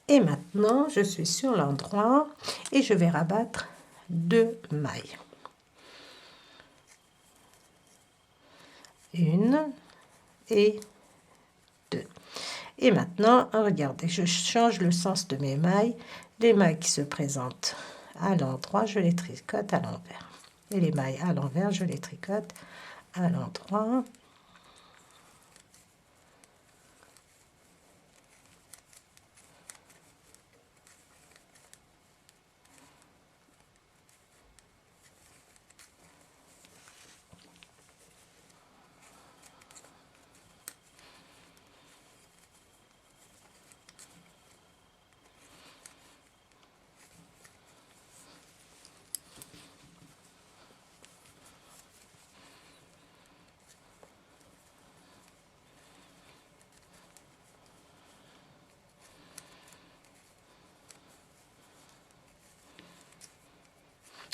Et maintenant, je suis sur l'endroit et je vais rabattre 2 mailles. Une et 2. Et maintenant, regardez, je change le sens de mes mailles. Les mailles qui se présentent à l'endroit, je les tricote à l'envers. Et les mailles à l'envers, je les tricote à l'endroit.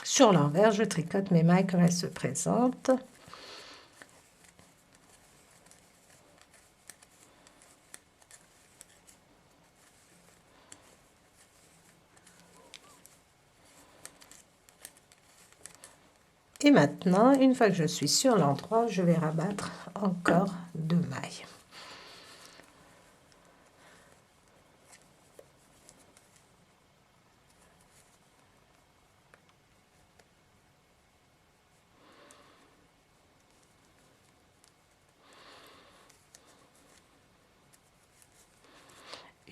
Sur l'envers, je tricote mes mailles comme elles se présentent. Et maintenant, une fois que je suis sur l'endroit, je vais rabattre encore 2 mailles.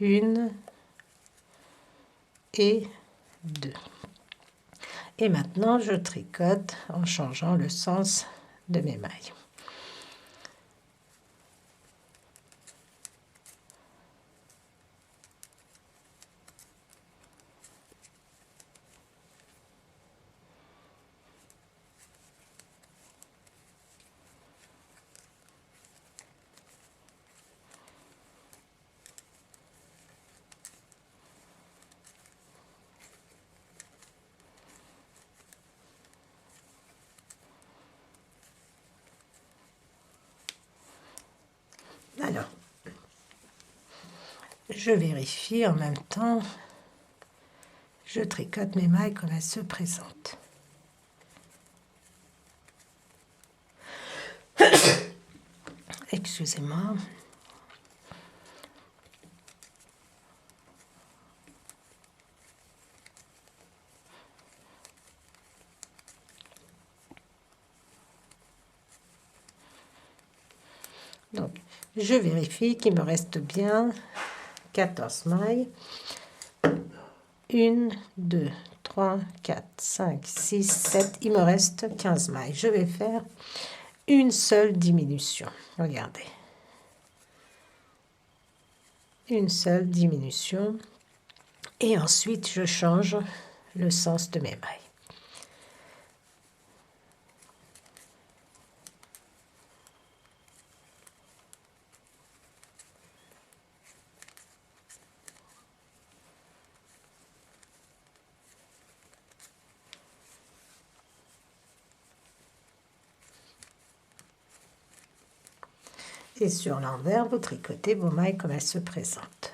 Une et 2. Et maintenant, je tricote en changeant le sens de mes mailles. Alors, je vérifie en même temps, je tricote mes mailles comme elles se présentent. Excusez-moi. Donc, je vérifie qu'il me reste bien 14 mailles. 1, 2, 3, 4, 5, 6, 7. Il me reste 15 mailles. Je vais faire une seule diminution. Regardez. Une seule diminution. Et ensuite, je change le sens de mes mailles. Et sur l'envers, vous tricotez vos mailles comme elles se présentent.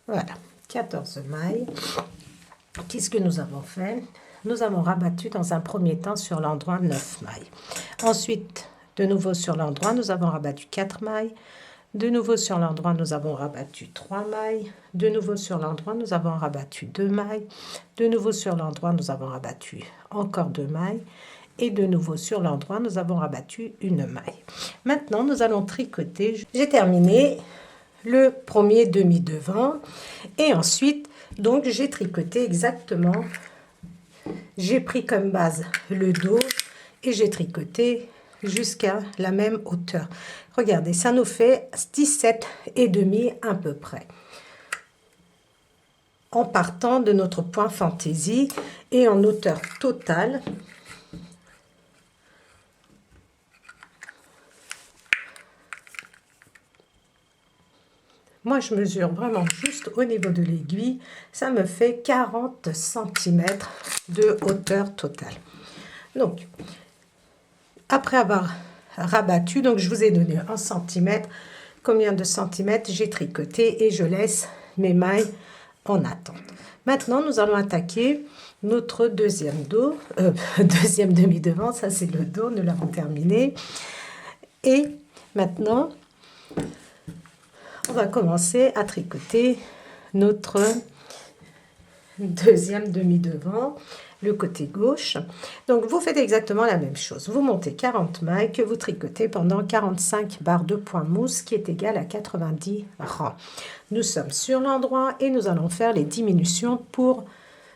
Voilà, 14 mailles. Qu'est-ce que nous avons fait? Nous avons rabattu dans un premier temps sur l'endroit 9 mailles. Ensuite, de nouveau sur l'endroit, nous avons rabattu 4 mailles. De nouveau sur l'endroit, nous avons rabattu 3 mailles. De nouveau sur l'endroit, nous avons rabattu 2 mailles. De nouveau sur l'endroit, nous avons rabattu encore 2 mailles. Et de nouveau sur l'endroit, nous avons rabattu une maille. Maintenant, nous allons tricoter. J'ai terminé le premier demi-devant et ensuite donc j'ai tricoté exactement, j'ai pris comme base le dos et j'ai tricoté jusqu'à la même hauteur. Regardez, ça nous fait 17,5 à peu près en partant de notre point fantaisie et en hauteur totale. Moi, je mesure vraiment juste au niveau de l'aiguille. Ça me fait 40 cm de hauteur totale. Donc, après avoir rabattu, donc je vous ai donné en centimètres, combien de centimètres j'ai tricoté et je laisse mes mailles en attente. Maintenant, nous allons attaquer notre deuxième dos, deuxième demi-devant, ça c'est le dos, nous l'avons terminé. Et maintenant, on va commencer à tricoter notre deuxième demi-devant, le côté gauche. Donc, vous faites exactement la même chose. Vous montez 40 mailles que vous tricotez pendant 45 barres de point mousse qui est égal à 90 rangs. Nous sommes sur l'endroit et nous allons faire les diminutions pour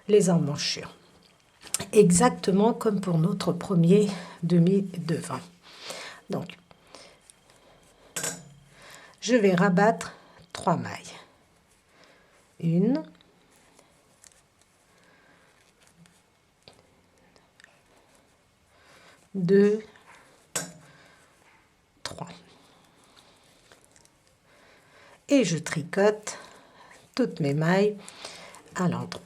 les emmanchures. Exactement comme pour notre premier demi-devant. Donc, je vais rabattre 3 mailles. 1, 2, 3. Et je tricote toutes mes mailles à l'endroit.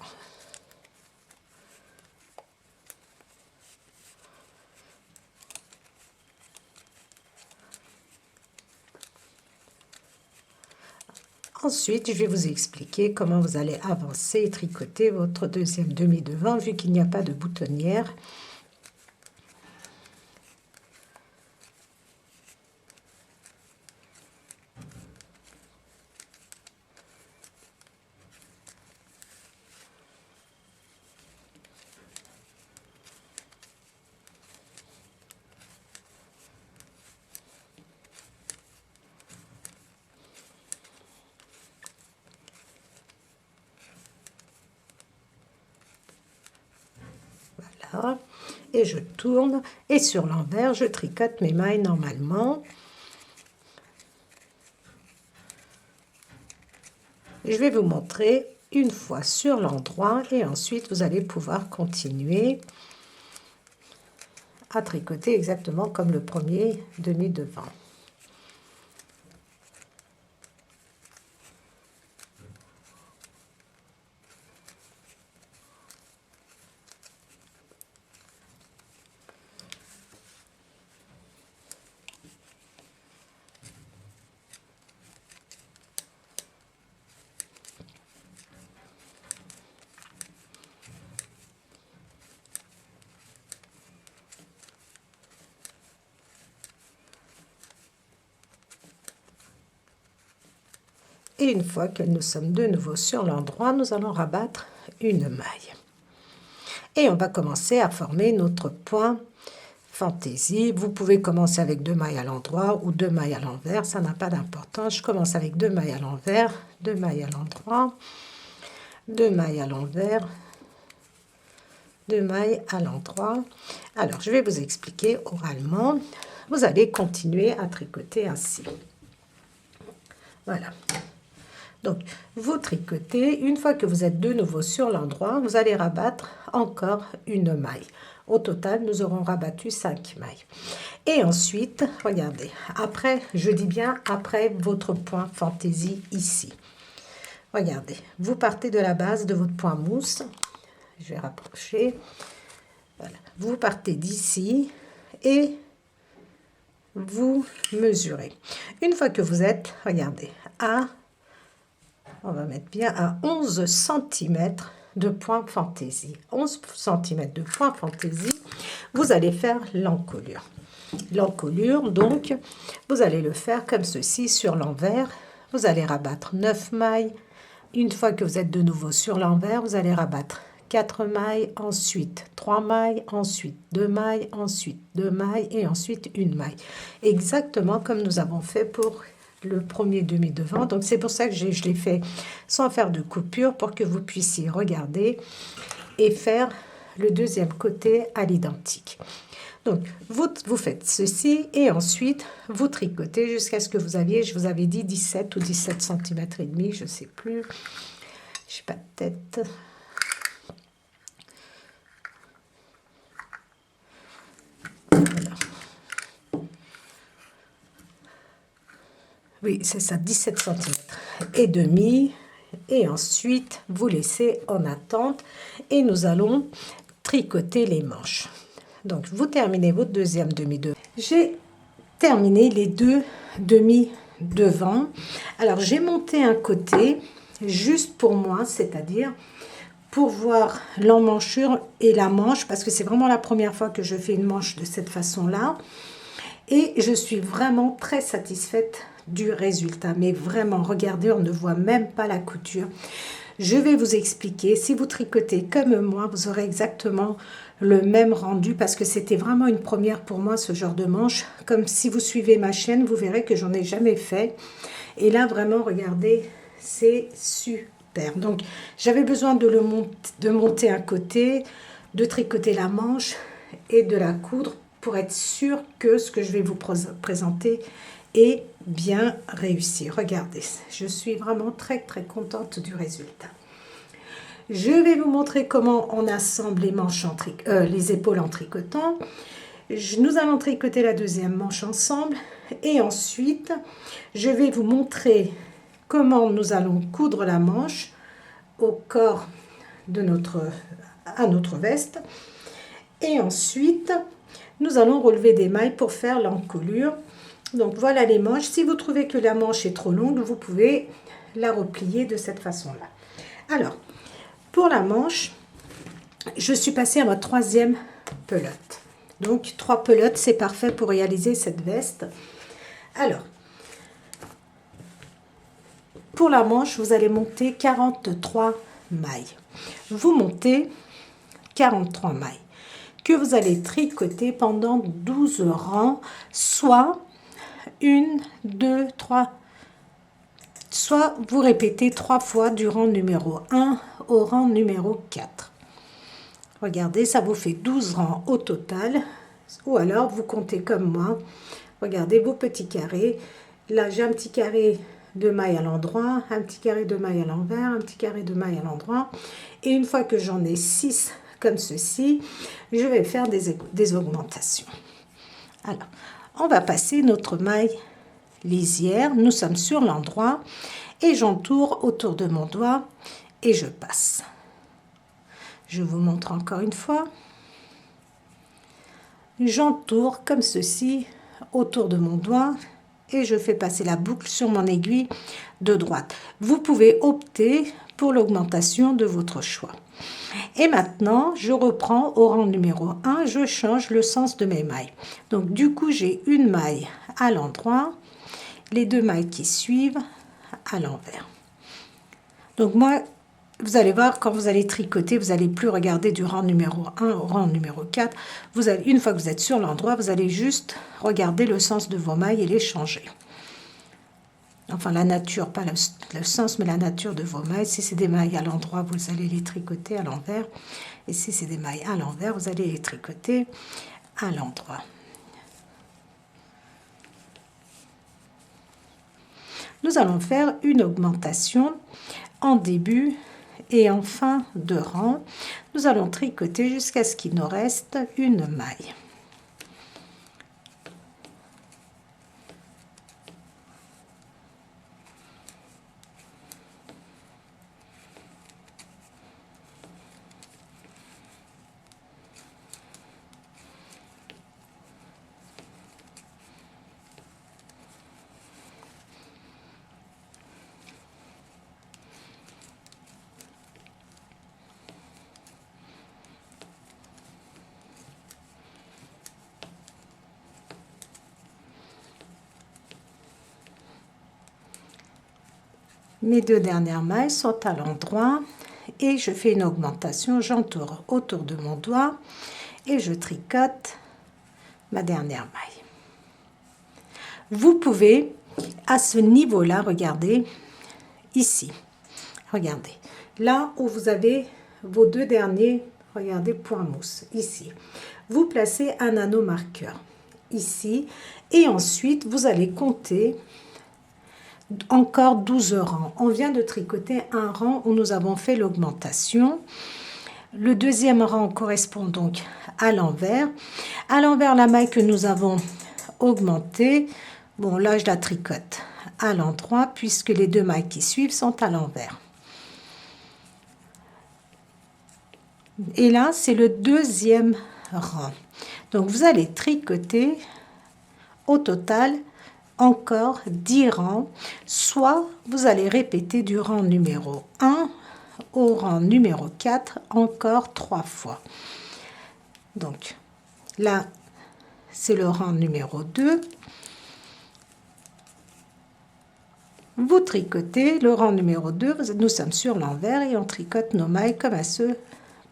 Ensuite, je vais vous expliquer comment vous allez avancer et tricoter votre deuxième demi-devant vu qu'il n'y a pas de boutonnière. Et je tourne et sur l'envers je tricote mes mailles normalement. Je vais vous montrer une fois sur l'endroit et ensuite vous allez pouvoir continuer à tricoter exactement comme le premier demi-devant. Et une fois que nous sommes de nouveau sur l'endroit, nous allons rabattre une maille. Et on va commencer à former notre point fantaisie. Vous pouvez commencer avec 2 mailles à l'endroit ou 2 mailles à l'envers, ça n'a pas d'importance. Je commence avec 2 mailles à l'envers, 2 mailles à l'endroit, 2 mailles à l'envers, 2 mailles à l'endroit. Alors, je vais vous expliquer oralement. Vous allez continuer à tricoter ainsi. Voilà. Donc, vous tricotez. Une fois que vous êtes de nouveau sur l'endroit, vous allez rabattre encore une maille. Au total, nous aurons rabattu 5 mailles. Et ensuite, regardez, après, je dis bien après votre point fantaisie ici. Regardez, vous partez de la base de votre point mousse. Je vais rapprocher. Voilà. Vous partez d'ici et vous mesurez. Une fois que vous êtes, regardez, on va mettre bien à 11 cm de point fantaisie. 11 cm de point fantaisie, vous allez faire l'encolure. L'encolure, donc, vous allez le faire comme ceci sur l'envers. Vous allez rabattre 9 mailles. Une fois que vous êtes de nouveau sur l'envers, vous allez rabattre 4 mailles, ensuite 3 mailles, ensuite 2 mailles, ensuite 2 mailles et ensuite une maille. Exactement comme nous avons fait pour le premier demi-devant. Donc, c'est pour ça que je l'ai fait sans faire de coupure pour que vous puissiez regarder et faire le deuxième côté à l'identique. Donc, vous faites ceci et ensuite, vous tricotez jusqu'à ce que vous aviez, je vous avais dit 17 ou 17 cm et demi, je ne sais plus. Je n'ai pas de tête. Voilà. Oui, c'est ça, 17 cm et demi. Et ensuite, vous laissez en attente et nous allons tricoter les manches. Donc, vous terminez votre deuxième demi-devant. J'ai terminé les deux demi-devant. Alors, j'ai monté un côté juste pour moi, c'est-à-dire pour voir l'emmanchure et la manche, parce que c'est vraiment la première fois que je fais une manche de cette façon-là. Et je suis vraiment très satisfaite du résultat. Mais vraiment, regardez, on ne voit même pas la couture. Je vais vous expliquer. Si vous tricotez comme moi, vous aurez exactement le même rendu parce que c'était vraiment une première pour moi, ce genre de manche. Comme si vous suivez ma chaîne, vous verrez que j'en ai jamais fait. Et là, vraiment, regardez, c'est super. Donc, j'avais besoin de monter un côté, de tricoter la manche et de la coudre pour être sûr que ce que je vais vous présenter est bien réussi. Regardez, je suis vraiment très très contente du résultat. Je vais vous montrer comment on assemble les manches les épaules en tricotant. Nous allons tricoter la deuxième manche ensemble et ensuite je vais vous montrer comment nous allons coudre la manche au corps à notre veste et ensuite nous allons relever des mailles pour faire l'encolure. Donc voilà les manches. Si vous trouvez que la manche est trop longue, vous pouvez la replier de cette façon-là. Alors, pour la manche, je suis passée à ma troisième pelote. Donc 3 pelotes, c'est parfait pour réaliser cette veste. Alors, pour la manche, vous allez monter 43 mailles. Vous montez 43 mailles que vous allez tricoter pendant 12 rangs, soit 1, 2, 3, soit vous répétez 3 fois du rang numéro 1 au rang numéro 4. Regardez, ça vous fait 12 rangs au total, ou alors vous comptez comme moi. Regardez vos petits carrés. Là, j'ai un petit carré de mailles à l'endroit, un petit carré de mailles à l'envers, un petit carré de mailles à l'endroit. Et une fois que j'en ai 6 comme ceci, je vais faire des augmentations. Alors, on va passer notre maille lisière. Nous sommes sur l'endroit et j'entoure autour de mon doigt et je passe. Je vous montre encore une fois. J'entoure comme ceci autour de mon doigt et je fais passer la boucle sur mon aiguille de droite. Vous pouvez opter pour l'augmentation de votre choix. Et maintenant, je reprends au rang numéro 1, je change le sens de mes mailles. Donc du coup, j'ai une maille à l'endroit, les 2 mailles qui suivent à l'envers. Donc moi, vous allez voir, quand vous allez tricoter, vous n'allez plus regarder du rang numéro 1 au rang numéro 4. Une fois que vous êtes sur l'endroit, vous allez juste regarder le sens de vos mailles et les changer. Enfin, la nature, pas le sens, mais la nature de vos mailles. Si c'est des mailles à l'endroit, vous allez les tricoter à l'envers. Et si c'est des mailles à l'envers, vous allez les tricoter à l'endroit. nous allons faire une augmentation en début et en fin de rang. Nous allons tricoter jusqu'à ce qu'il nous reste une maille. Mes deux dernières mailles sont à l'endroit et je fais une augmentation, j'entoure autour de mon doigt et je tricote ma dernière maille. Vous pouvez à ce niveau-là, regardez ici, regardez, là où vous avez vos deux derniers, regardez, points mousse, ici. Vous placez un anneau marqueur ici et ensuite vous allez compter encore 12 rangs. On vient de tricoter un rang où nous avons fait l'augmentation. Le deuxième rang correspond donc à l'envers. À l'envers, la maille que nous avons augmentée, bon là je la tricote à l'endroit puisque les deux mailles qui suivent sont à l'envers. Et là, c'est le deuxième rang. Donc vous allez tricoter au total encore 10 rangs, soit vous allez répéter du rang numéro 1 au rang numéro 4 encore 3 fois. Donc là, c'est le rang numéro 2. Vous tricotez le rang numéro 2, nous sommes sur l'envers et on tricote nos mailles comme elles se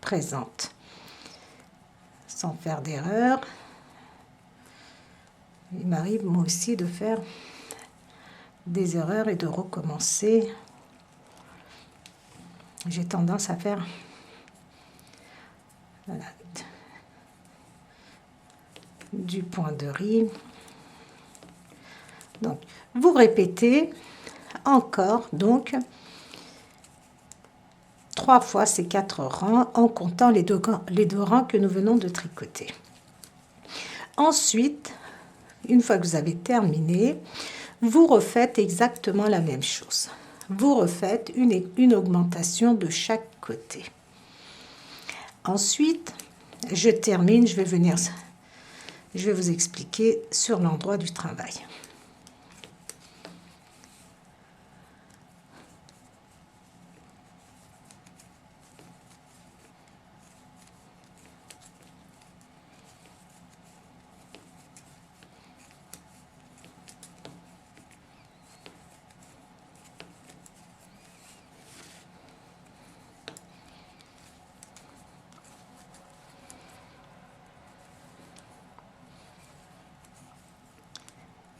présentent, sans faire d'erreur. Il m'arrive moi aussi de faire des erreurs et de recommencer. J'ai tendance à faire voilà, du point de riz. Donc, vous répétez encore donc 3 fois ces 4 rangs en comptant les deux rangs que nous venons de tricoter. Ensuite, une fois que vous avez terminé, vous refaites exactement la même chose. Vous refaites une augmentation de chaque côté. Ensuite, je termine, je vais vous expliquer sur l'endroit du travail.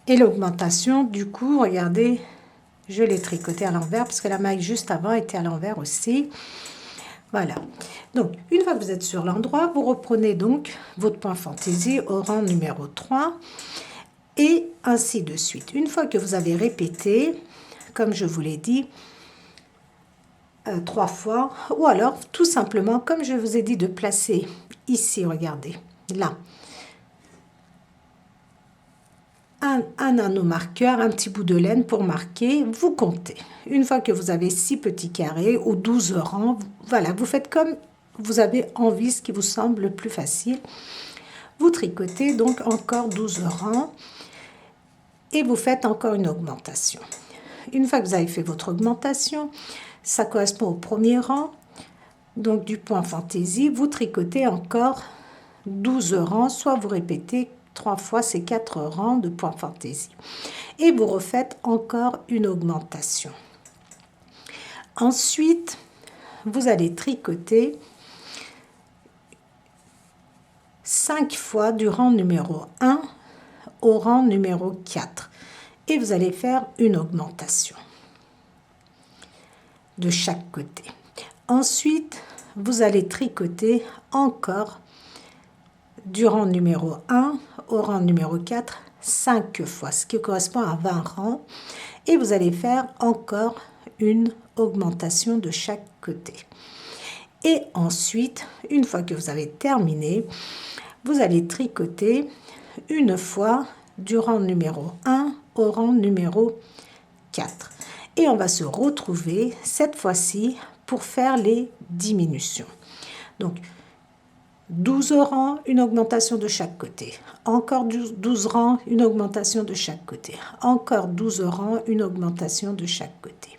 Et l'augmentation, du coup, regardez, je l'ai tricoté à l'envers parce que la maille juste avant était à l'envers aussi. Voilà. Donc, une fois que vous êtes sur l'endroit, vous reprenez donc votre point fantaisie au rang numéro 3 et ainsi de suite. Une fois que vous avez répété, comme je vous l'ai dit, 3 fois, ou alors tout simplement, comme je vous ai dit, de placer ici, regardez, là, un anneau marqueur, un petit bout de laine pour marquer, vous comptez. Une fois que vous avez 6 petits carrés ou 12 rangs, voilà, vous faites comme vous avez envie, ce qui vous semble le plus facile. Vous tricotez donc encore 12 rangs et vous faites encore une augmentation. Une fois que vous avez fait votre augmentation, ça correspond au premier rang, donc du point fantaisie, vous tricotez encore 12 rangs, soit vous répétez 3 fois ces 4 rangs de point fantaisie. Et vous refaites encore une augmentation. Ensuite, vous allez tricoter 5 fois du rang numéro 1 au rang numéro 4. Et vous allez faire une augmentation de chaque côté. Ensuite, vous allez tricoter encore du rang numéro 1 au rang numéro 4, 5 fois, ce qui correspond à 20 rangs. et vous allez faire encore une augmentation de chaque côté. Et ensuite, une fois que vous avez terminé, vous allez tricoter une fois du rang numéro 1 au rang numéro 4. Et on va se retrouver cette fois-ci pour faire les diminutions. Donc, 12 rangs, une augmentation de chaque côté. Encore 12 rangs, une augmentation de chaque côté. Encore 12 rangs, une augmentation de chaque côté.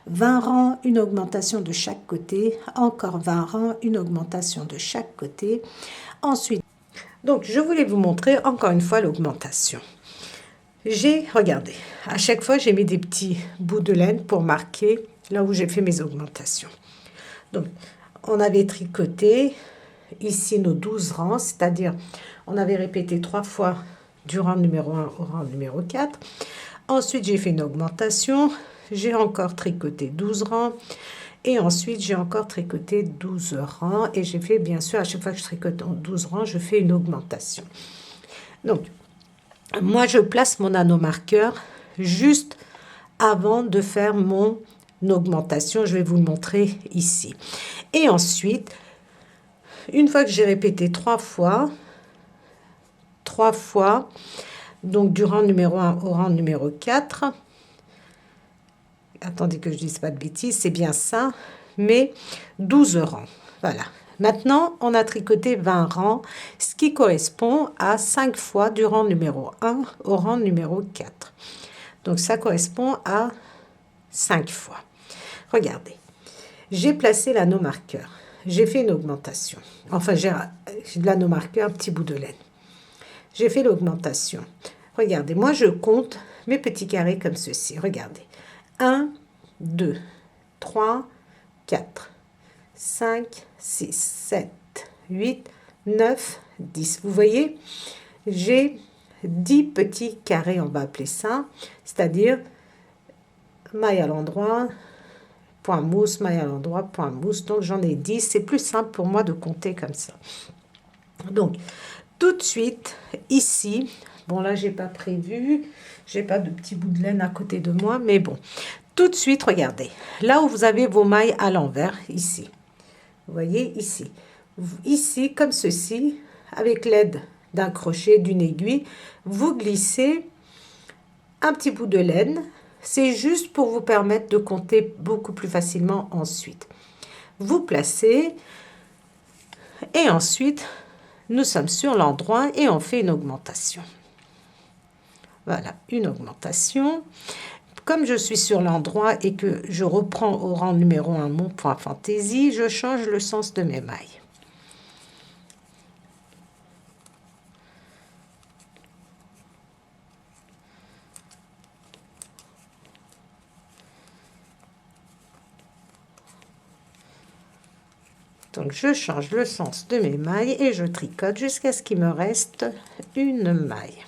20 rangs, une augmentation de chaque côté. Encore 20 rangs, une augmentation de chaque côté. Ensuite, donc je voulais vous montrer encore une fois l'augmentation. Regardez, à chaque fois j'ai mis des petits bouts de laine pour marquer là où j'ai fait mes augmentations. Donc, on avait tricoté ici nos 12 rangs, c'est-à-dire on avait répété 3 fois du rang numéro 1 au rang numéro 4. Ensuite, j'ai fait une augmentation, j'ai encore tricoté 12 rangs et ensuite j'ai encore tricoté 12 rangs et j'ai fait, bien sûr, à chaque fois que je tricote en 12 rangs, je fais une augmentation. Donc, moi, je place mon anneau marqueur juste avant de faire mon augmentation. Je vais vous le montrer ici. Et ensuite, une fois que j'ai répété 3 fois, donc du rang numéro 1 au rang numéro 4, attendez que je ne dise pas de bêtises, c'est bien ça, mais 12 rangs. Voilà. Maintenant, on a tricoté 20 rangs, ce qui correspond à 5 fois du rang numéro 1 au rang numéro 4. Donc, ça correspond à 5 fois. Regardez, j'ai placé l'anneau marqueur. J'ai fait une augmentation. Enfin, j'ai de l'anneau marqueur, un petit bout de laine. J'ai fait l'augmentation. Regardez, moi, je compte mes petits carrés comme ceci. Regardez. 1, 2, 3, 4, 5, 6, 7, 8, 9, 10. Vous voyez, j'ai 10 petits carrés, on va appeler ça, c'est-à-dire maille à l'endroit, point mousse, maille à l'endroit, point mousse. Donc, j'en ai 10. C'est plus simple pour moi de compter comme ça. Donc, tout de suite, ici, bon, là, j'ai pas prévu, j'ai pas de petit bout de laine à côté de moi, mais bon, tout de suite, regardez, là où vous avez vos mailles à l'envers, ici, vous voyez, ici, comme ceci, avec l'aide d'un crochet, d'une aiguille, vous glissez un petit bout de laine. C'est juste pour vous permettre de compter beaucoup plus facilement ensuite. Vous placez et ensuite, nous sommes sur l'endroit et on fait une augmentation. Voilà, une augmentation. Comme je suis sur l'endroit et que je reprends au rang numéro 1 mon point fantaisie, je change le sens de mes mailles. Donc, je change le sens de mes mailles et je tricote jusqu'à ce qu'il me reste une maille.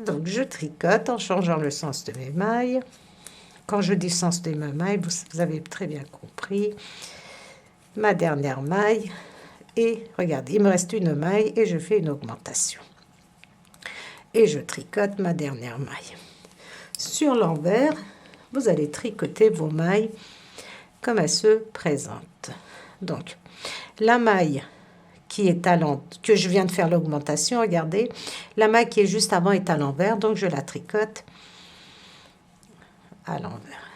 Donc, je tricote en changeant le sens de mes mailles. Quand je dis sens de mes mailles, vous avez très bien compris. Ma dernière maille. Et regardez, il me reste une maille et je fais une augmentation. Et je tricote ma dernière maille. Sur l'envers, vous allez tricoter vos mailles comme elles se présentent. Donc, la maille qui est à l'envers, que je viens de faire l'augmentation, regardez, la maille qui est juste avant est à l'envers, donc je la tricote à l'envers.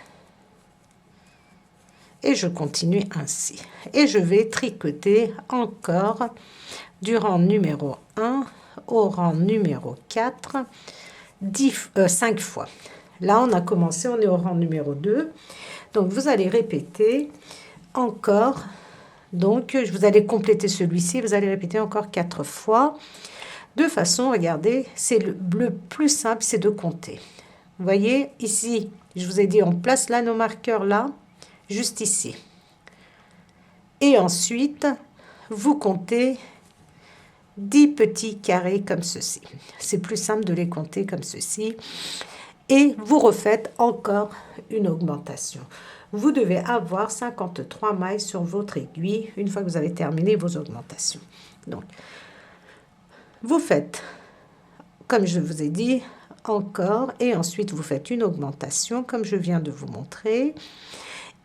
Et je continue ainsi. Et je vais tricoter encore du rang numéro 1 au rang numéro 4, 5 fois. Là, on a commencé, on est au rang numéro 2. Donc, vous allez répéter encore. Donc, vous allez compléter celui-ci, vous allez répéter encore 4 fois. De façon, regardez, c'est le plus simple, c'est de compter. Vous voyez, ici, je vous ai dit, on place là nos marqueurs là, juste ici. Et ensuite, vous comptez 10 petits carrés comme ceci. C'est plus simple de les compter comme ceci. Et vous refaites encore une augmentation. Vous devez avoir 53 mailles sur votre aiguille une fois que vous avez terminé vos augmentations. Donc, vous faites, comme je vous ai dit, encore, et ensuite vous faites une augmentation comme je viens de vous montrer.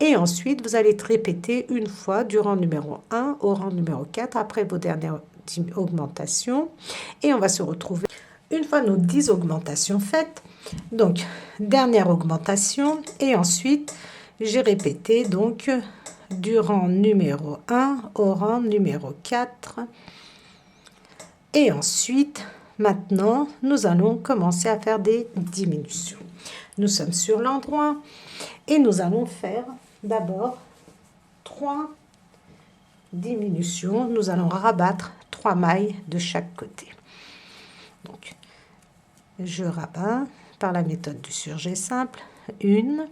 Et ensuite, vous allez répéter une fois du rang numéro 1 au rang numéro 4 après vos dernières augmentations. Et on va se retrouver une fois nos 10 augmentations faites. Donc, dernière augmentation. Et ensuite, j'ai répété donc du rang numéro 1 au rang numéro 4. Et ensuite, maintenant, nous allons commencer à faire des diminutions. Nous sommes sur l'endroit et nous allons faire d'abord 3 diminutions. Nous allons rabattre 3 mailles de chaque côté. Donc, je rabats par la méthode du surjet simple. 1,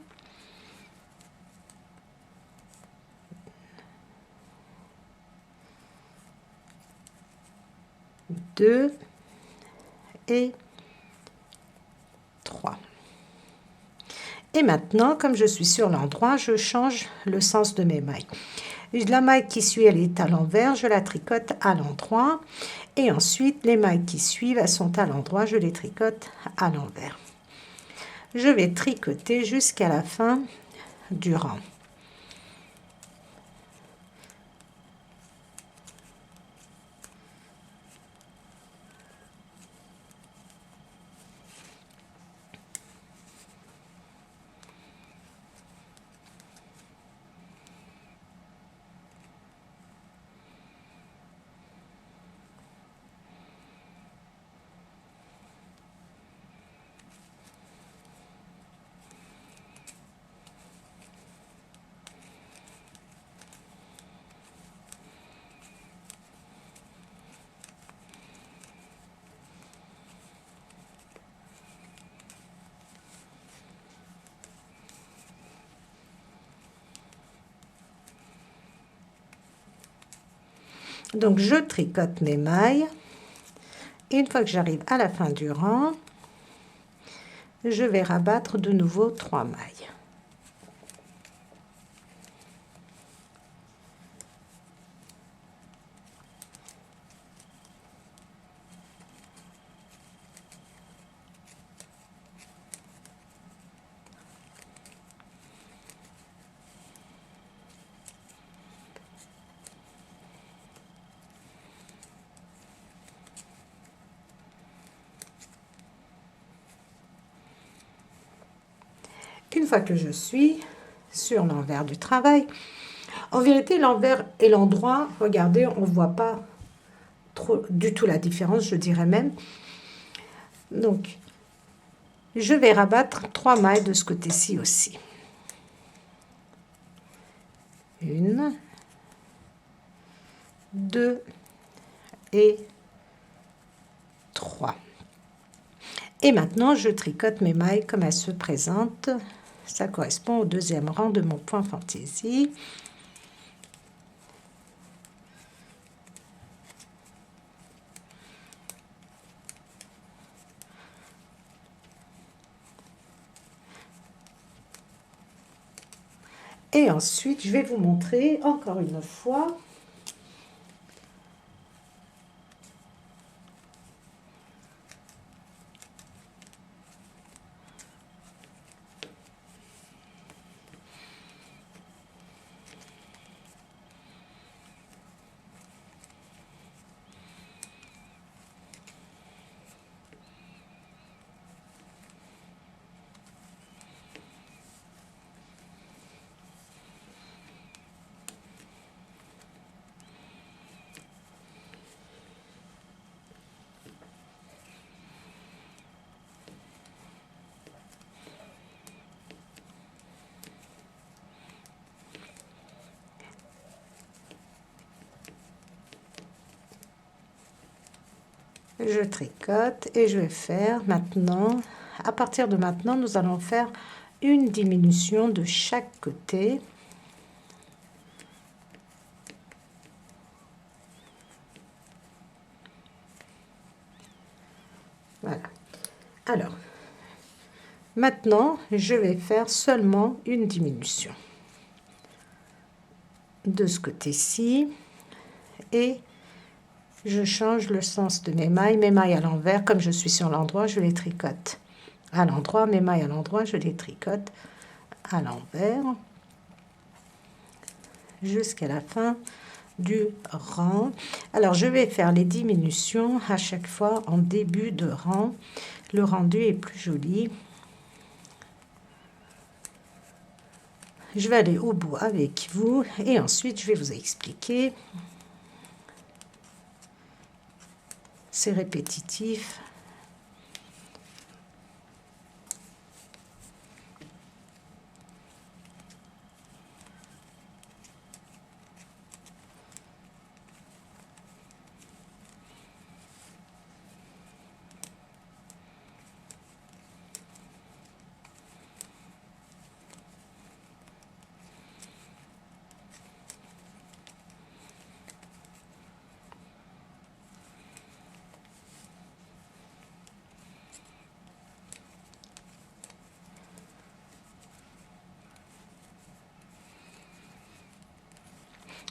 2 et 3. Et maintenant, comme je suis sur l'endroit, je change le sens de mes mailles. La maille qui suit, elle est à l'envers, je la tricote à l'endroit. Et ensuite, les mailles qui suivent, elles sont à l'endroit, je les tricote à l'envers. Je vais tricoter jusqu'à la fin du rang. Donc, je tricote mes mailles. Et une fois que j'arrive à la fin du rang, je vais rabattre de nouveau 3 mailles. Une fois que je suis sur l'envers du travail, en vérité, l'envers et l'endroit, regardez, on ne voit pas trop du tout la différence, je dirais même. Donc, je vais rabattre 3 mailles de ce côté-ci aussi. 1, 2 et 3. Et maintenant, je tricote mes mailles comme elles se présentent. Ça correspond au deuxième rang de mon point fantaisie. Et ensuite, je vais vous montrer encore une fois je tricote et je vais faire maintenant, à partir de maintenant, nous allons faire une diminution de chaque côté. Voilà. Alors, maintenant, je vais faire seulement une diminution de ce côté-ci et je change le sens de mes mailles à l'envers. Comme je suis sur l'endroit, je les tricote à l'endroit, mes mailles à l'endroit, je les tricote à l'envers jusqu'à la fin du rang. Alors, je vais faire les diminutions à chaque fois en début de rang. Le rendu est plus joli. Je vais aller au bout avec vous et ensuite je vais vous expliquer. C'est répétitif.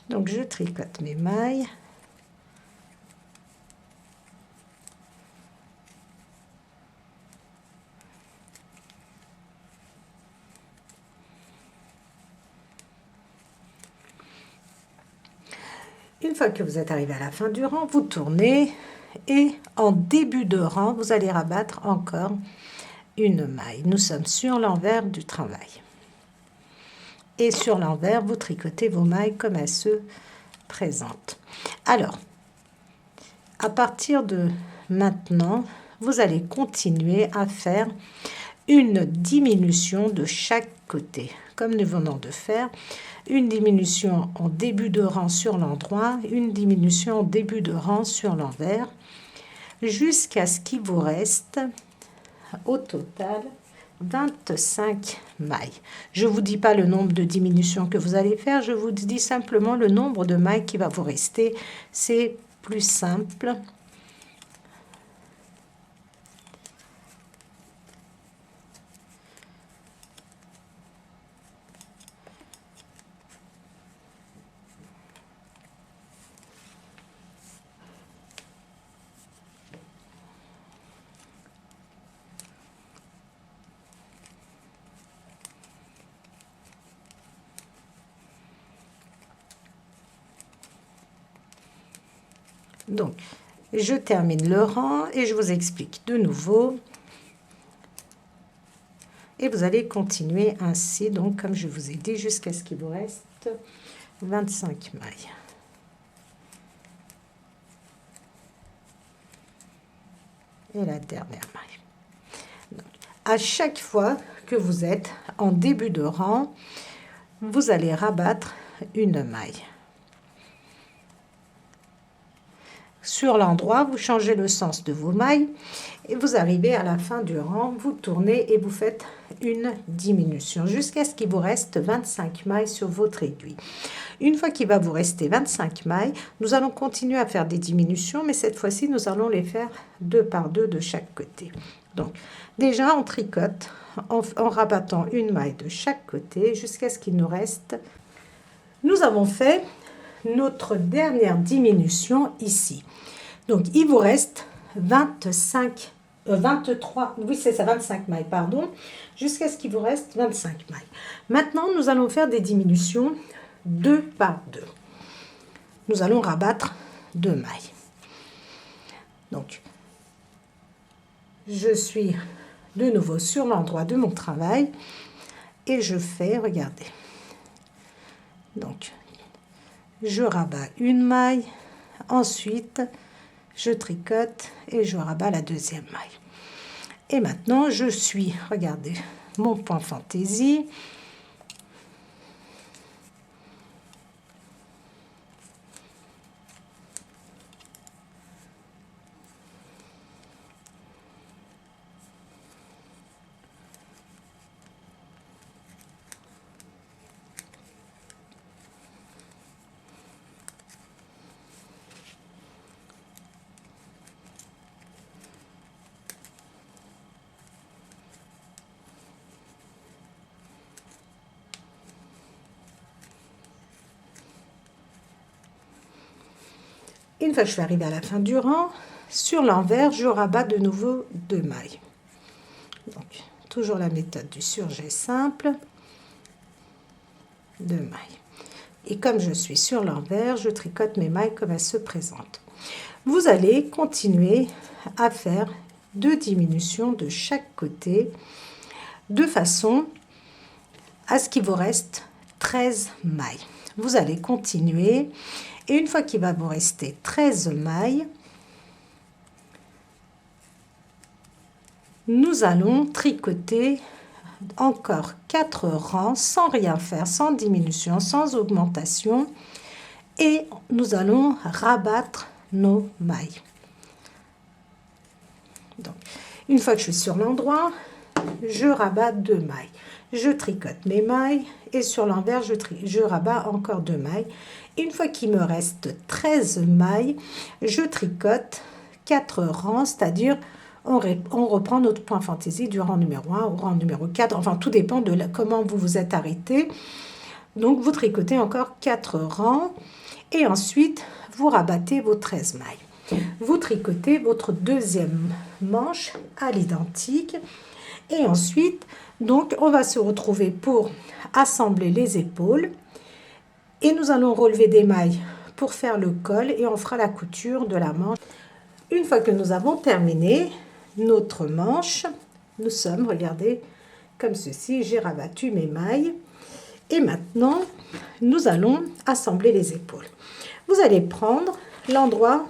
Donc, je tricote mes mailles. Une fois que vous êtes arrivé à la fin du rang, vous tournez et en début de rang, vous allez rabattre encore une maille. Nous sommes sur l'envers du travail. Et sur l'envers, vous tricotez vos mailles comme elles se présentent. Alors, à partir de maintenant, vous allez continuer à faire une diminution de chaque côté, comme nous venons de faire. Une diminution en début de rang sur l'endroit, une diminution en début de rang sur l'envers, jusqu'à ce qu'il vous reste au total 25 mailles. Je ne vous dis pas le nombre de diminutions que vous allez faire, je vous dis simplement le nombre de mailles qui va vous rester. C'est plus simple. Donc, je termine le rang et je vous explique de nouveau. Et vous allez continuer ainsi, donc comme je vous ai dit, jusqu'à ce qu'il vous reste 25 mailles. Et la dernière maille. Donc, à chaque fois que vous êtes en début de rang, vous allez rabattre une maille. Sur l'endroit, vous changez le sens de vos mailles et vous arrivez à la fin du rang, vous tournez et vous faites une diminution jusqu'à ce qu'il vous reste 25 mailles sur votre aiguille. Une fois qu'il va vous rester 25 mailles, nous allons continuer à faire des diminutions, mais cette fois-ci, nous allons les faire 2 par 2 de chaque côté. Donc, déjà, on tricote en rabattant une maille de chaque côté jusqu'à ce qu'il nous reste. Nous avons fait notre dernière diminution ici. Donc, il vous reste 23, oui c'est ça, 25 mailles, pardon, jusqu'à ce qu'il vous reste 25 mailles. Maintenant, nous allons faire des diminutions 2 par 2. Nous allons rabattre 2 mailles. Donc, je suis de nouveau sur l'endroit de mon travail et je fais, regardez, donc, je rabats une maille, ensuite je tricote et je rabats la deuxième maille. Et maintenant, je suis, regardez, mon point fantaisie. Une fois que je suis arrivée à la fin du rang, sur l'envers, je rabats de nouveau 2 mailles. Donc, toujours la méthode du surjet simple, 2 mailles. Et comme je suis sur l'envers, je tricote mes mailles comme elles se présentent. Vous allez continuer à faire 2 diminutions de chaque côté, de façon à ce qu'il vous reste 13 mailles. Vous allez continuer, et une fois qu'il va vous rester 13 mailles, nous allons tricoter encore 4 rangs sans rien faire, sans diminution, sans augmentation, et nous allons rabattre nos mailles. Donc, une fois que je suis sur l'endroit, je rabats 2 mailles. Je tricote mes mailles et sur l'envers, je rabats encore 2 mailles. Une fois qu'il me reste 13 mailles, je tricote 4 rangs, c'est-à-dire on reprend notre point fantaisie du rang numéro 1 au rang numéro 4. Enfin, tout dépend de comment vous vous êtes arrêté. Donc, vous tricotez encore 4 rangs et ensuite, vous rabattez vos 13 mailles. Vous tricotez votre deuxième manche à l'identique. Et ensuite, donc, on va se retrouver pour assembler les épaules. Et nous allons relever des mailles pour faire le col et on fera la couture de la manche. Une fois que nous avons terminé notre manche, nous sommes, regardez, comme ceci, j'ai rabattu mes mailles. Et maintenant, nous allons assembler les épaules. Vous allez prendre l'endroit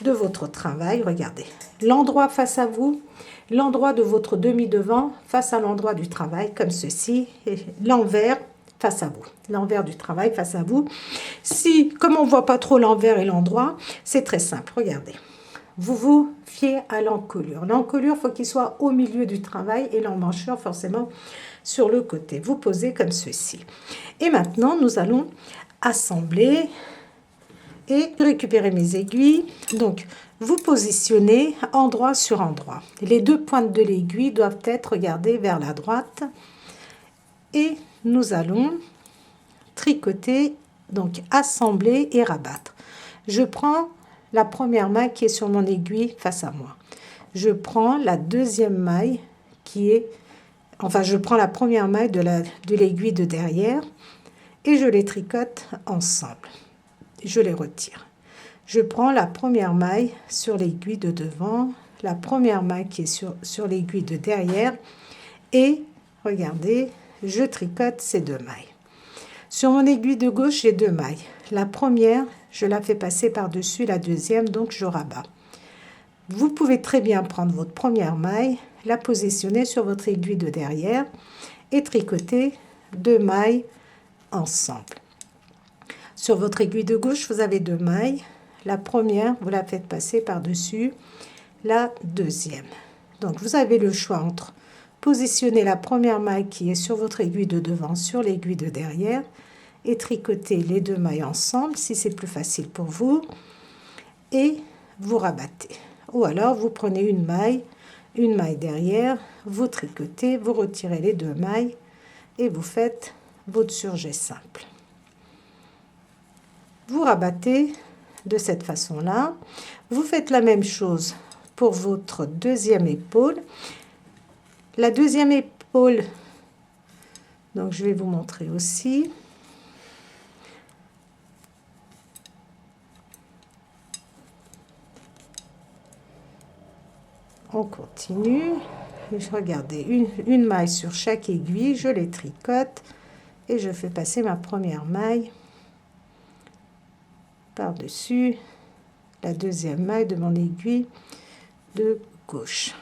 de votre travail, regardez, l'endroit face à vous, l'endroit de votre demi-devant face à l'endroit du travail, comme ceci, et l'envers face à vous, l'envers du travail face à vous. Si, comme on ne voit pas trop l'envers et l'endroit, c'est très simple, regardez. Vous vous fiez à l'encolure. L'encolure, il faut qu'il soit au milieu du travail et l'emmanchure forcément sur le côté. Vous posez comme ceci. Et maintenant, nous allons assembler et récupérer mes aiguilles. Donc, vous positionnez endroit sur endroit. Les 2 pointes de l'aiguille doivent être, regardez, vers la droite. Et nous allons tricoter, donc assembler et rabattre. Je prends la première maille qui est sur mon aiguille face à moi. Je prends la deuxième maille qui est, enfin je prends la première maille de l'aiguille de derrière et je les tricote ensemble. Je les retire. Je prends la première maille sur l'aiguille de devant, la première maille qui est sur l'aiguille de derrière et regardez, je tricote ces 2 mailles. Sur mon aiguille de gauche, j'ai 2 mailles. La première, je la fais passer par-dessus la deuxième, donc je rabats. Vous pouvez très bien prendre votre première maille, la positionner sur votre aiguille de derrière et tricoter 2 mailles ensemble. Sur votre aiguille de gauche, vous avez 2 mailles. La première, vous la faites passer par-dessus la deuxième. Donc, vous avez le choix entre positionner la première maille qui est sur votre aiguille de devant sur l'aiguille de derrière et tricoter les 2 mailles ensemble si c'est plus facile pour vous et vous rabattez. Ou alors, vous prenez une maille derrière, vous tricotez, vous retirez les 2 mailles et vous faites votre surjet simple. Vous rabattez de cette façon-là. Vous faites la même chose pour votre deuxième épaule. La deuxième épaule, donc je vais vous montrer aussi. On continue. Regardez, une maille sur chaque aiguille, je les tricote et je fais passer ma première maille par-dessus la deuxième maille de mon aiguille de gauche.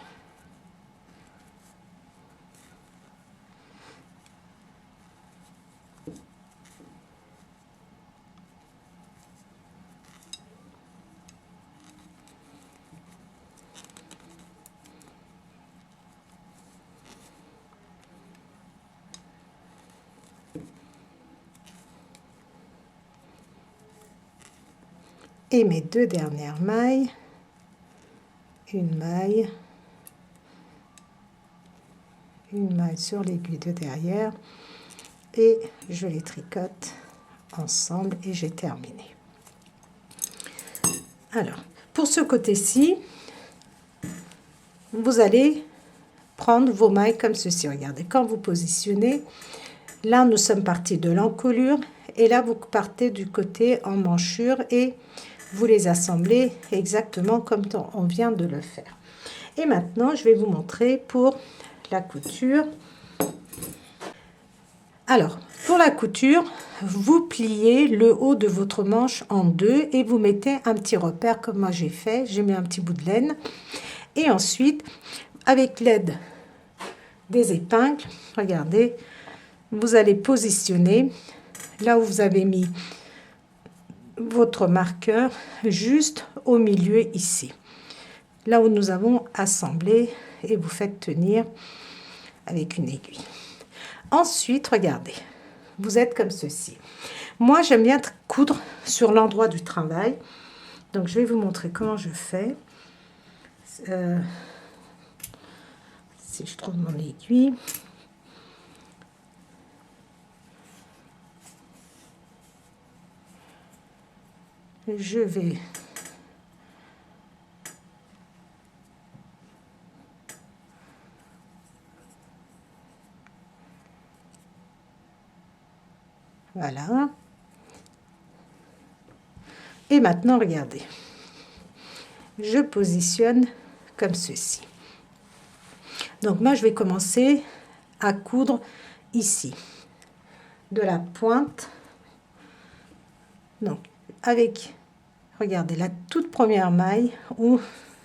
Et mes 2 dernières mailles, une maille sur l'aiguille de derrière et je les tricote ensemble et j'ai terminé. Alors, pour ce côté-ci, vous allez prendre vos mailles comme ceci. Regardez, quand vous positionnez, là, nous sommes partis de l'encolure. Et là, vous partez du côté en manchure et vous les assemblez exactement comme on vient de le faire. Et maintenant, je vais vous montrer pour la couture. Alors, pour la couture, vous pliez le haut de votre manche en deux et vous mettez un petit repère comme moi j'ai fait. J'ai mis un petit bout de laine. Et ensuite, avec l'aide des épingles, regardez, vous allez positionner là où vous avez mis votre marqueur juste au milieu ici. Là où nous avons assemblé et vous faites tenir avec une aiguille. Ensuite, regardez, vous êtes comme ceci. Moi, j'aime bien coudre sur l'endroit du travail. Donc, je vais vous montrer comment je fais. Si je trouve mon aiguille. Je vais voilà. Et maintenant, regardez. Je positionne comme ceci. Donc, moi, je vais commencer à coudre ici. De la pointe. Donc, avec, regardez, la toute première maille où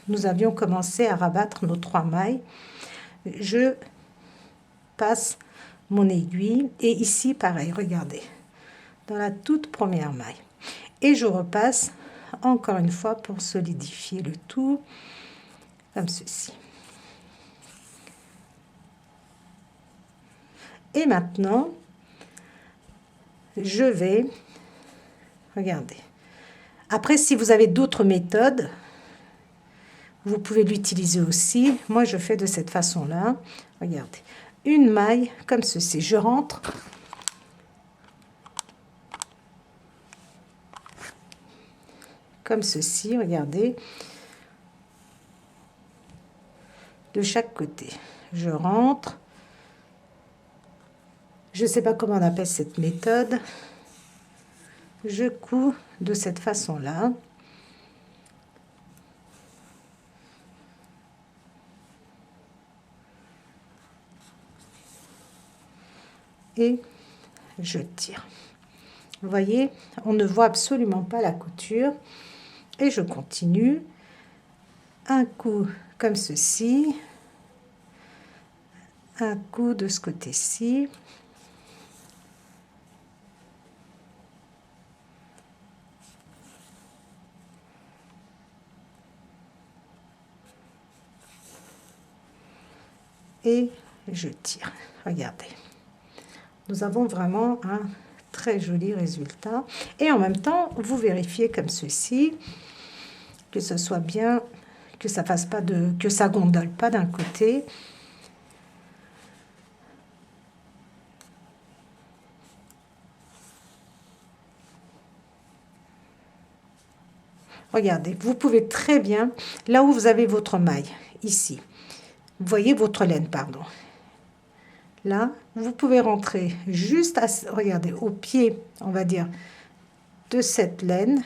nous avions commencé à rabattre nos 3 mailles. Je passe mon aiguille et ici, pareil, regardez. Dans la toute première maille. Et je repasse encore une fois pour solidifier le tout, comme ceci. Et maintenant, je vais, regardez. Après, si vous avez d'autres méthodes, vous pouvez l'utiliser aussi. Moi, je fais de cette façon-là. Regardez, une maille comme ceci. Je rentre. Comme ceci, regardez, de chaque côté. Je rentre. Je ne sais pas comment on appelle cette méthode. Je couds de cette façon-là. Et je tire. Vous voyez, on ne voit absolument pas la couture. Et je continue. Un coup comme ceci. Un coup de ce côté-ci. Et je tire. Regardez. Nous avons vraiment un très joli résultat. Et en même temps, vous vérifiez comme ceci, que ce soit bien, que ça fasse pas que ça gondole pas d'un côté. Regardez, vous pouvez très bien, là où vous avez votre maille, ici, vous voyez votre laine, pardon. Là, vous pouvez rentrer juste, regardez, au pied, on va dire, de cette laine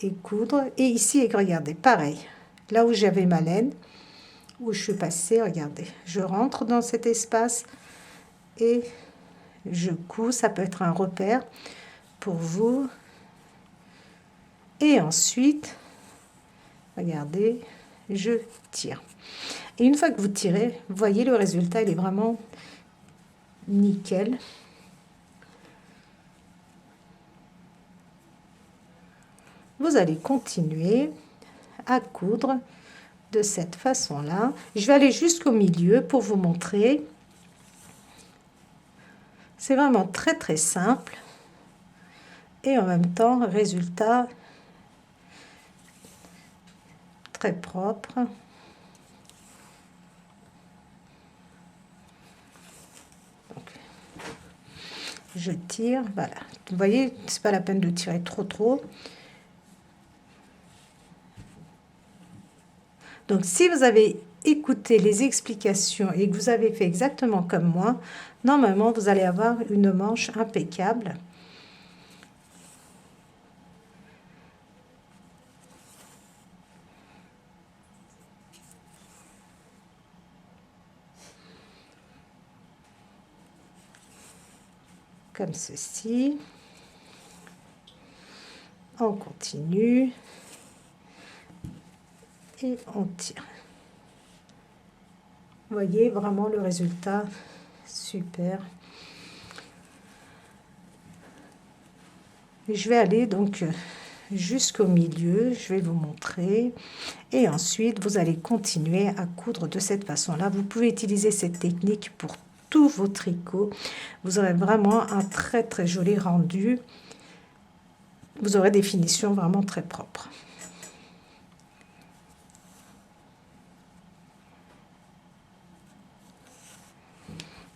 et coudre. Et ici, regardez, pareil, là où j'avais ma laine, où je suis passée, regardez, je rentre dans cet espace et je couds. Ça peut être un repère pour vous. Et ensuite, regardez, je tire. Et une fois que vous tirez, vous voyez le résultat, il est vraiment nickel. Vous allez continuer à coudre de cette façon-là. Je vais aller jusqu'au milieu pour vous montrer. C'est vraiment très très simple. Et en même temps, résultat très propre. Donc, je tire, voilà. Vous voyez, c'est pas la peine de tirer trop. Donc, si vous avez écouté les explications et que vous avez fait exactement comme moi, normalement, vous allez avoir une manche impeccable. Comme ceci. On continue. Et on tire. Vous voyez vraiment le résultat, super. Et je vais aller donc jusqu'au milieu, je vais vous montrer. Et ensuite, vous allez continuer à coudre de cette façon-là. Vous pouvez utiliser cette technique pour tous vos tricots. Vous aurez vraiment un très très joli rendu. Vous aurez des finitions vraiment très propres.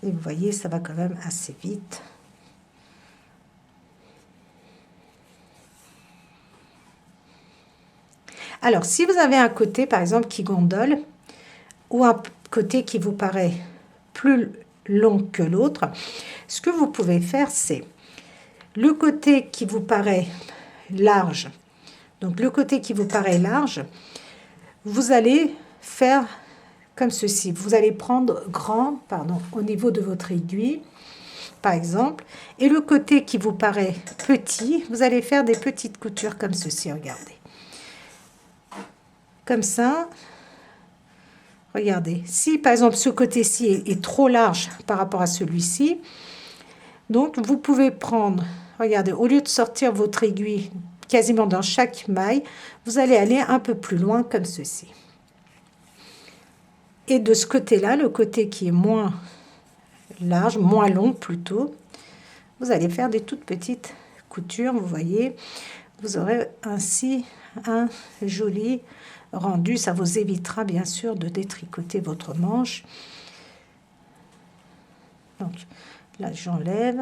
Et vous voyez, ça va quand même assez vite. Alors, si vous avez un côté, par exemple, qui gondole, ou un côté qui vous paraît plus long que l'autre, ce que vous pouvez faire, c'est le côté qui vous paraît large. Donc, le côté qui vous paraît large, vous allez faire comme ceci. Vous allez prendre grand, au niveau de votre aiguille, par exemple. Et le côté qui vous paraît petit, vous allez faire des petites coutures comme ceci, regardez. Comme ça. Regardez. Si, par exemple, ce côté-ci est trop large par rapport à celui-ci, donc vous pouvez prendre, regardez, au lieu de sortir votre aiguille quasiment dans chaque maille, vous allez aller un peu plus loin comme ceci. Et de ce côté-là, le côté qui est moins large, moins long plutôt, vous allez faire des toutes petites coutures, vous voyez. Vous aurez ainsi un joli rendu. Ça vous évitera bien sûr de détricoter votre manche. Donc là, j'enlève.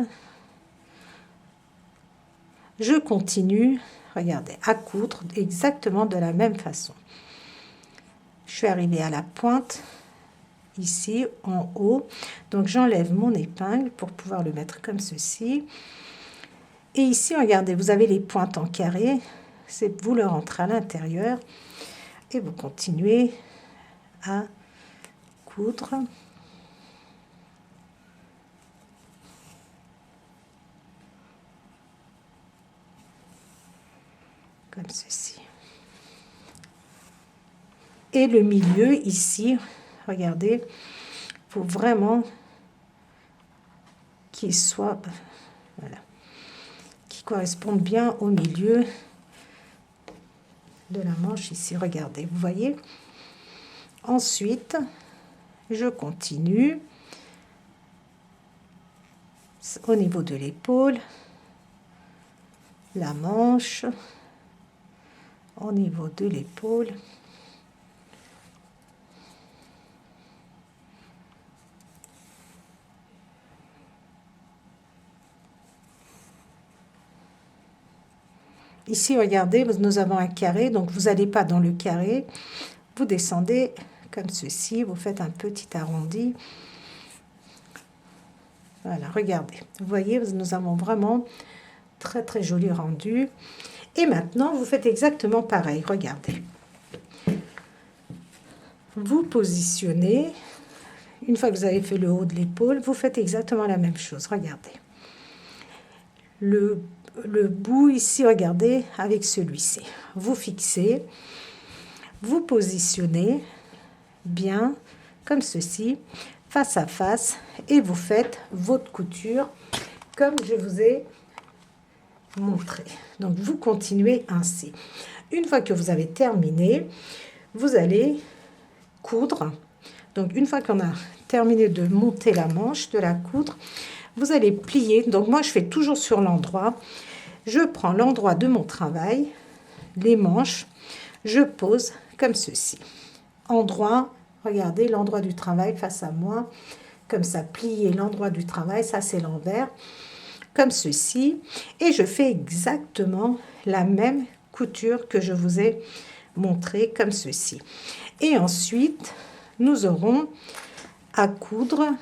Je continue, regardez, à coudre exactement de la même façon. Je suis arrivée à la pointe, ici, en haut. Donc, j'enlève mon épingle pour pouvoir le mettre comme ceci. Et ici, regardez, vous avez les pointes en carré. C'est vous le rentrez à l'intérieur. Et vous continuez à coudre. Comme ceci. Et le milieu, ici, regardez, il faut vraiment qu'il soit, voilà, qui corresponde bien au milieu de la manche ici, regardez, vous voyez. Ensuite, je continue au niveau de l'épaule, la manche, au niveau de l'épaule. Ici, regardez, nous avons un carré, donc vous n'allez pas dans le carré, vous descendez comme ceci, vous faites un petit arrondi. Voilà, regardez, vous voyez, nous avons vraiment très très joli rendu. Et maintenant, vous faites exactement pareil, regardez. Vous positionnez, une fois que vous avez fait le haut de l'épaule, vous faites exactement la même chose, regardez. Le bout ici, regardez, avec celui-ci. Vous fixez, vous positionnez bien, comme ceci, face à face, et vous faites votre couture, comme je vous ai montré. Donc, vous continuez ainsi. Une fois que vous avez terminé, vous allez coudre. Donc, une fois qu'on a terminé de monter la manche, de la coudre, vous allez plier. Donc, moi, je fais toujours sur l'endroit. Je prends l'endroit de mon travail, les manches, je pose comme ceci. Endroit, regardez, l'endroit du travail face à moi, comme ça, plier l'endroit du travail, ça c'est l'envers, comme ceci. Et je fais exactement la même couture que je vous ai montré comme ceci. Et ensuite, nous aurons à coudre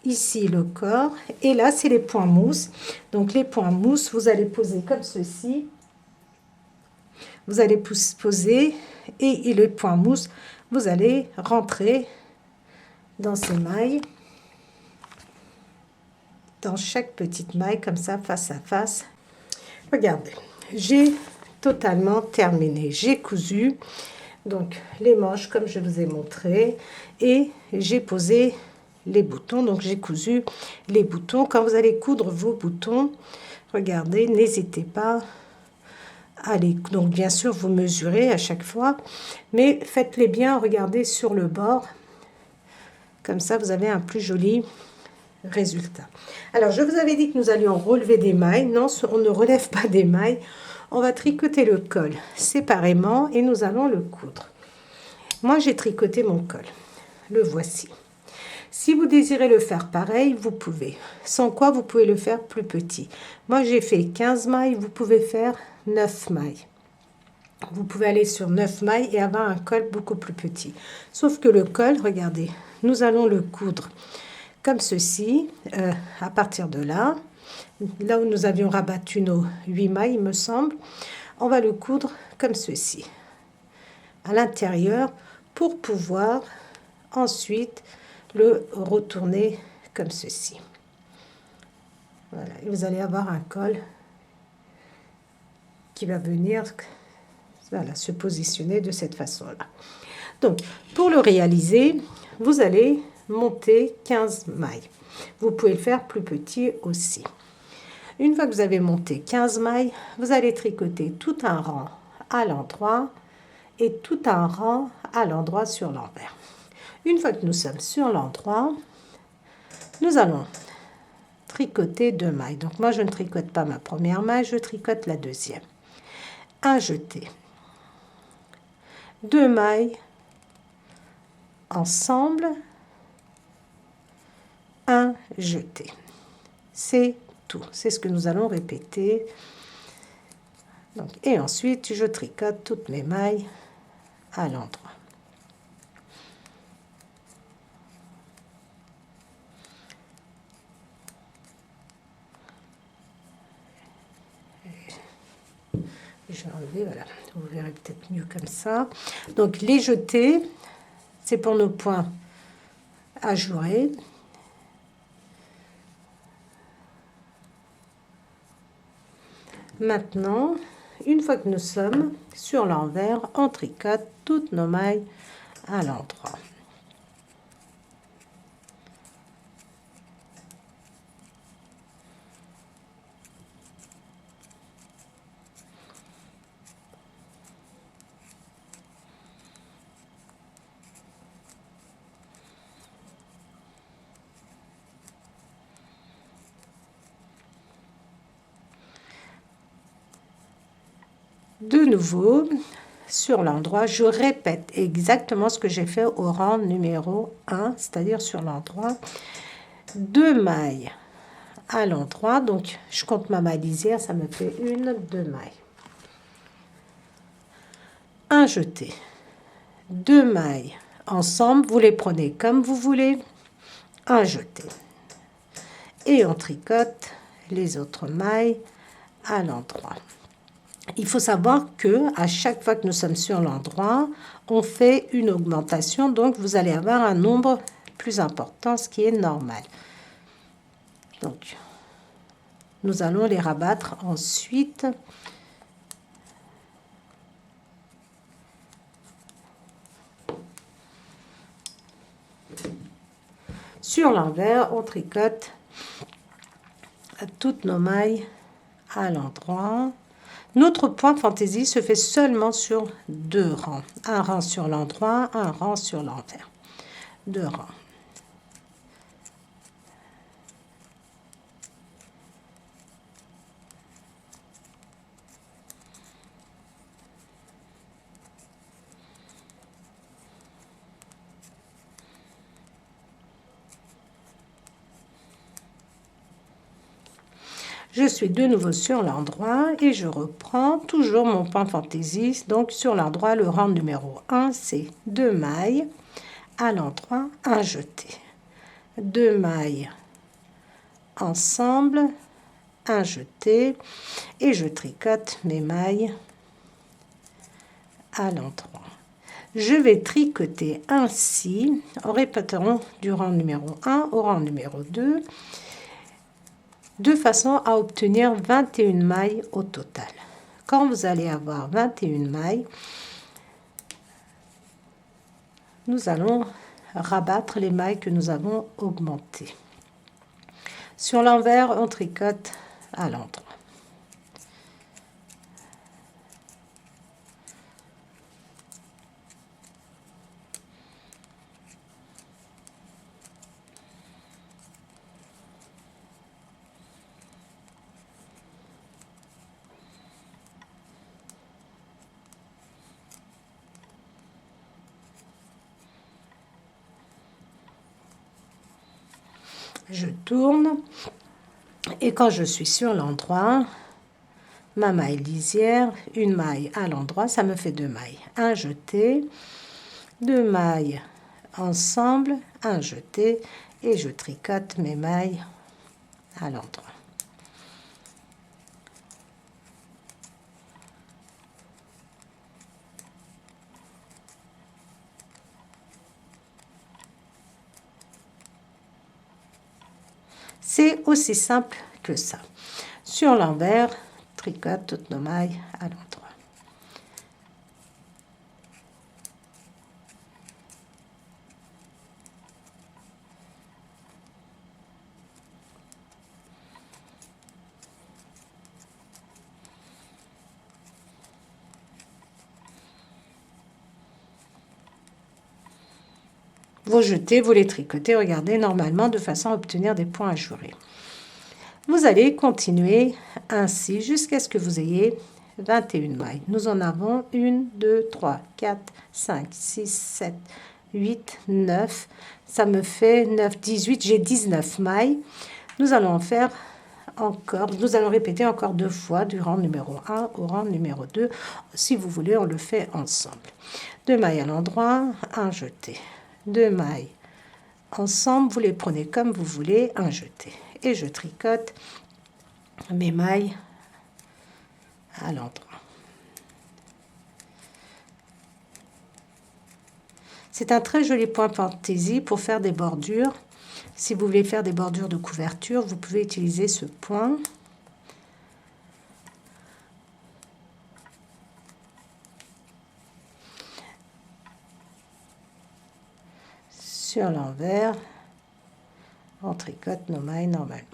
ici le corps, et là c'est les points mousse. Donc les points mousse, vous allez poser comme ceci. Vous allez poser et le point mousse, vous allez rentrer dans ces mailles, dans chaque petite maille comme ça, face à face. Regardez, j'ai totalement terminé. J'ai cousu donc les manches comme je vous ai montré et j'ai posé les boutons. Donc j'ai cousu les boutons. Quand vous allez coudre vos boutons, regardez, n'hésitez pas à les... Donc bien sûr, vous mesurez à chaque fois, mais faites-les bien, regardez sur le bord. Comme ça, vous avez un plus joli résultat. Alors, je vous avais dit que nous allions relever des mailles. Non, on ne relève pas des mailles. On va tricoter le col séparément et nous allons le coudre. Moi, j'ai tricoté mon col. Le voici. Si vous désirez le faire pareil, vous pouvez. Sans quoi, vous pouvez le faire plus petit. Moi, j'ai fait 15 mailles. Vous pouvez faire 9 mailles. Vous pouvez aller sur 9 mailles et avoir un col beaucoup plus petit. Sauf que le col, regardez, nous allons le coudre comme ceci, à partir de là, là où nous avions rabattu nos 8 mailles, il me semble, on va le coudre comme ceci, à l'intérieur, pour pouvoir ensuite le retourner comme ceci. Voilà, et vous allez avoir un col qui va venir, voilà, se positionner de cette façon-là. Donc, pour le réaliser, vous allez monter 15 mailles. Vous pouvez le faire plus petit aussi. Une fois que vous avez monté 15 mailles, vous allez tricoter tout un rang à l'endroit et tout un rang à l'endroit sur l'envers. Une fois que nous sommes sur l'endroit, nous allons tricoter 2 mailles. Donc moi, je ne tricote pas ma première maille, je tricote la deuxième. Un jeté. 2 mailles ensemble, un jeté. C'est tout. C'est ce que nous allons répéter. Donc, et ensuite, je tricote toutes mes mailles à l'endroit. Je vais enlever, voilà. Vous verrez peut-être mieux comme ça. Donc, les jetés, c'est pour nos points ajourés. Maintenant, une fois que nous sommes sur l'envers, on tricote toutes nos mailles à l'endroit. De nouveau, sur l'endroit, je répète exactement ce que j'ai fait au rang numéro 1, c'est-à-dire sur l'endroit. 2 mailles à l'endroit, donc je compte ma maille lisière, ça me fait 1, 2 mailles. Un jeté. 2 mailles ensemble, vous les prenez comme vous voulez. Un jeté. Et on tricote les autres mailles à l'endroit. Il faut savoir que à chaque fois que nous sommes sur l'endroit, on fait une augmentation, donc vous allez avoir un nombre plus important, ce qui est normal. Donc, nous allons les rabattre ensuite. Sur l'envers, on tricote toutes nos mailles à l'endroit. Notre point de fantaisie se fait seulement sur 2 rangs. Un rang sur l'endroit, un rang sur l'envers. 2 rangs. Je suis de nouveau sur l'endroit et je reprends toujours mon point fantaisie. Donc sur l'endroit, le rang numéro 1, c'est 2 mailles à l'endroit, un jeté. 2 mailles ensemble, un jeté, et je tricote mes mailles à l'endroit. Je vais tricoter ainsi en répétant du rang numéro 1 au rang numéro 2, de façon à obtenir 21 mailles au total. Quand vous allez avoir 21 mailles, nous allons rabattre les mailles que nous avons augmentées. Sur l'envers, on tricote à l'endroit. Je tourne et quand je suis sur l'endroit, ma maille lisière, une maille à l'endroit, ça me fait 2 mailles. Un jeté, 2 mailles ensemble, un jeté, et je tricote mes mailles à l'endroit. C'est aussi simple que ça. Sur l'envers, tricote toutes nos mailles à l'endroit. Vos jetés, vous les tricotez, regardez, normalement, de façon à obtenir des points ajourés. Vous allez continuer ainsi jusqu'à ce que vous ayez 21 mailles. Nous en avons 1, 2, 3, 4, 5, 6, 7, 8, 9. Ça me fait 9, 18. J'ai 19 mailles. Nous allons en faire encore, nous allons répéter encore 2 fois du rang numéro 1 au rang numéro 2. Si vous voulez, on le fait ensemble. 2 mailles à l'endroit, un jeté. 2 mailles ensemble, vous les prenez comme vous voulez, un jeté. Et je tricote mes mailles à l'endroit. C'est un très joli point fantaisie pour faire des bordures. Si vous voulez faire des bordures de couverture, vous pouvez utiliser ce point. Sur l'envers, on tricote nos mailles normalement.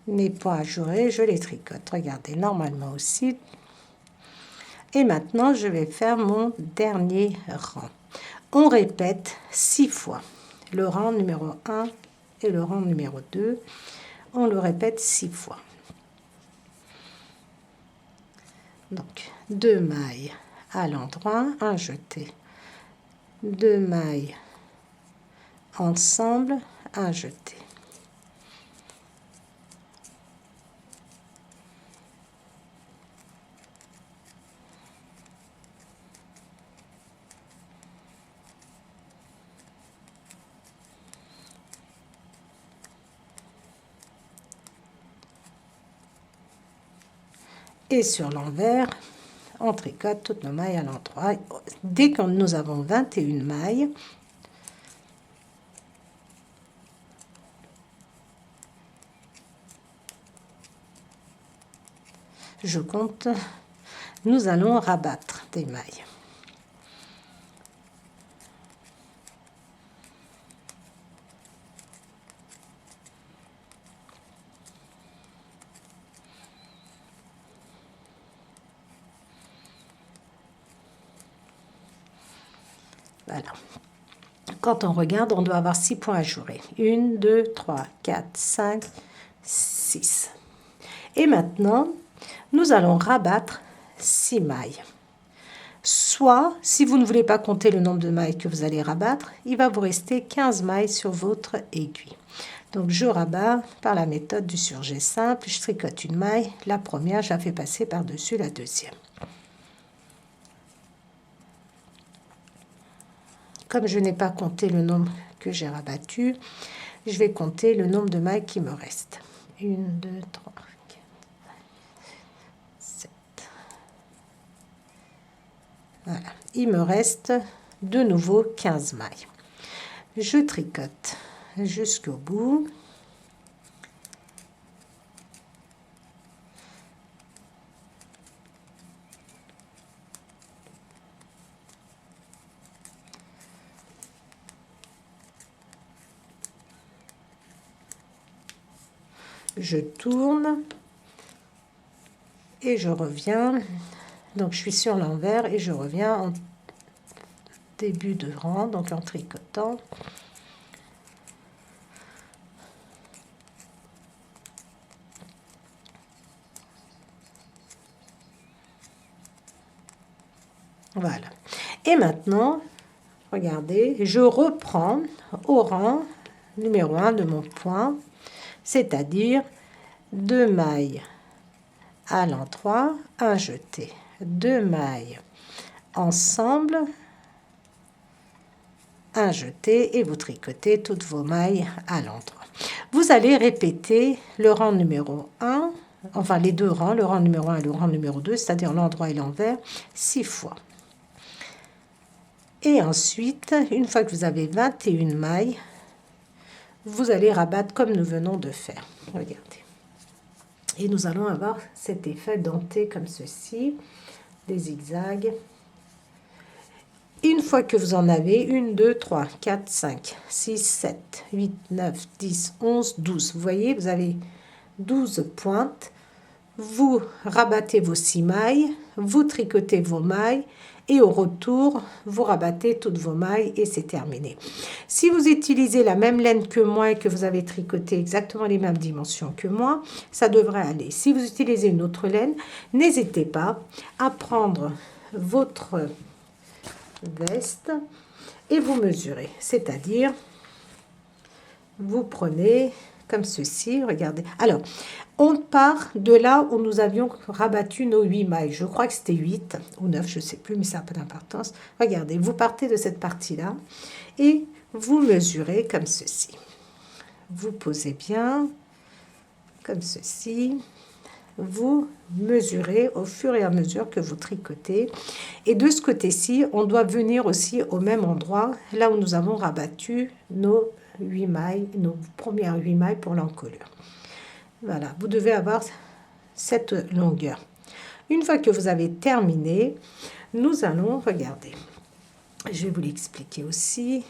Mes points ajourés, je les tricote. Regardez, normalement aussi. Et maintenant, je vais faire mon dernier rang. On répète 6 fois. Le rang numéro 1 et le rang numéro 2. On le répète 6 fois. Donc, 2 mailles à l'endroit, un jeté. 2 mailles ensemble, un jeté. Et sur l'envers, on tricote toutes nos mailles à l'endroit. Dès que nous avons 21 mailles, je compte, nous allons rabattre des mailles. Voilà. Quand on regarde, on doit avoir 6 points ajourés. 1, 2, 3, 4, 5, 6. Et maintenant, nous allons rabattre 6 mailles. Soit, si vous ne voulez pas compter le nombre de mailles que vous allez rabattre, il va vous rester 15 mailles sur votre aiguille. Donc, je rabats par la méthode du surjet simple. Je tricote une maille. La première, je la fais passer par-dessus la deuxième. Comme je n'ai pas compté le nombre que j'ai rabattu, je vais compter le nombre de mailles qui me restent. 1, 2, 3, 4, 7. Voilà. Il me reste de nouveau 15 mailles. Je tricote jusqu'au bout. Je tourne et je reviens. Donc je suis sur l'envers et je reviens en début de rang, donc en tricotant. Voilà. Et maintenant, regardez, je reprends au rang numéro 1 de mon point, c'est-à-dire 2 mailles à l'endroit, un jeté, 2 mailles ensemble, un jeté et vous tricotez toutes vos mailles à l'endroit. Vous allez répéter le rang numéro 1, enfin les deux rangs, le rang numéro 1 et le rang numéro 2, c'est-à-dire l'endroit et l'envers, 6 fois. Et ensuite, une fois que vous avez 21 mailles, vous allez rabattre comme nous venons de faire. Regardez. Et nous allons avoir cet effet denté comme ceci, des zigzags. Une fois que vous en avez 1, 2, 3, 4, 5, 6, 7, 8, 9, 10, 11, 12. Vous voyez, vous avez 12 pointes. Vous rabattez vos 6 mailles, vous tricotez vos mailles et au retour, vous rabattez toutes vos mailles et c'est terminé. Si vous utilisez la même laine que moi et que vous avez tricoté exactement les mêmes dimensions que moi, ça devrait aller. Si vous utilisez une autre laine, n'hésitez pas à prendre votre veste et vous mesurez. C'est-à-dire, vous prenez comme ceci, regardez. Alors, on part de là où nous avions rabattu nos 8 mailles. Je crois que c'était 8 ou 9, je ne sais plus, mais ça n'a pas d'importance. Regardez, vous partez de cette partie-là et vous mesurez comme ceci. Vous posez bien, comme ceci. Vous mesurez au fur et à mesure que vous tricotez. Et de ce côté-ci, on doit venir aussi au même endroit, là où nous avons rabattu nos 8 mailles, nos premières 8 mailles pour l'encolure. Voilà, vous devez avoir cette longueur. Une fois que vous avez terminé, nous allons regarder. Je vais vous l'expliquer aussi.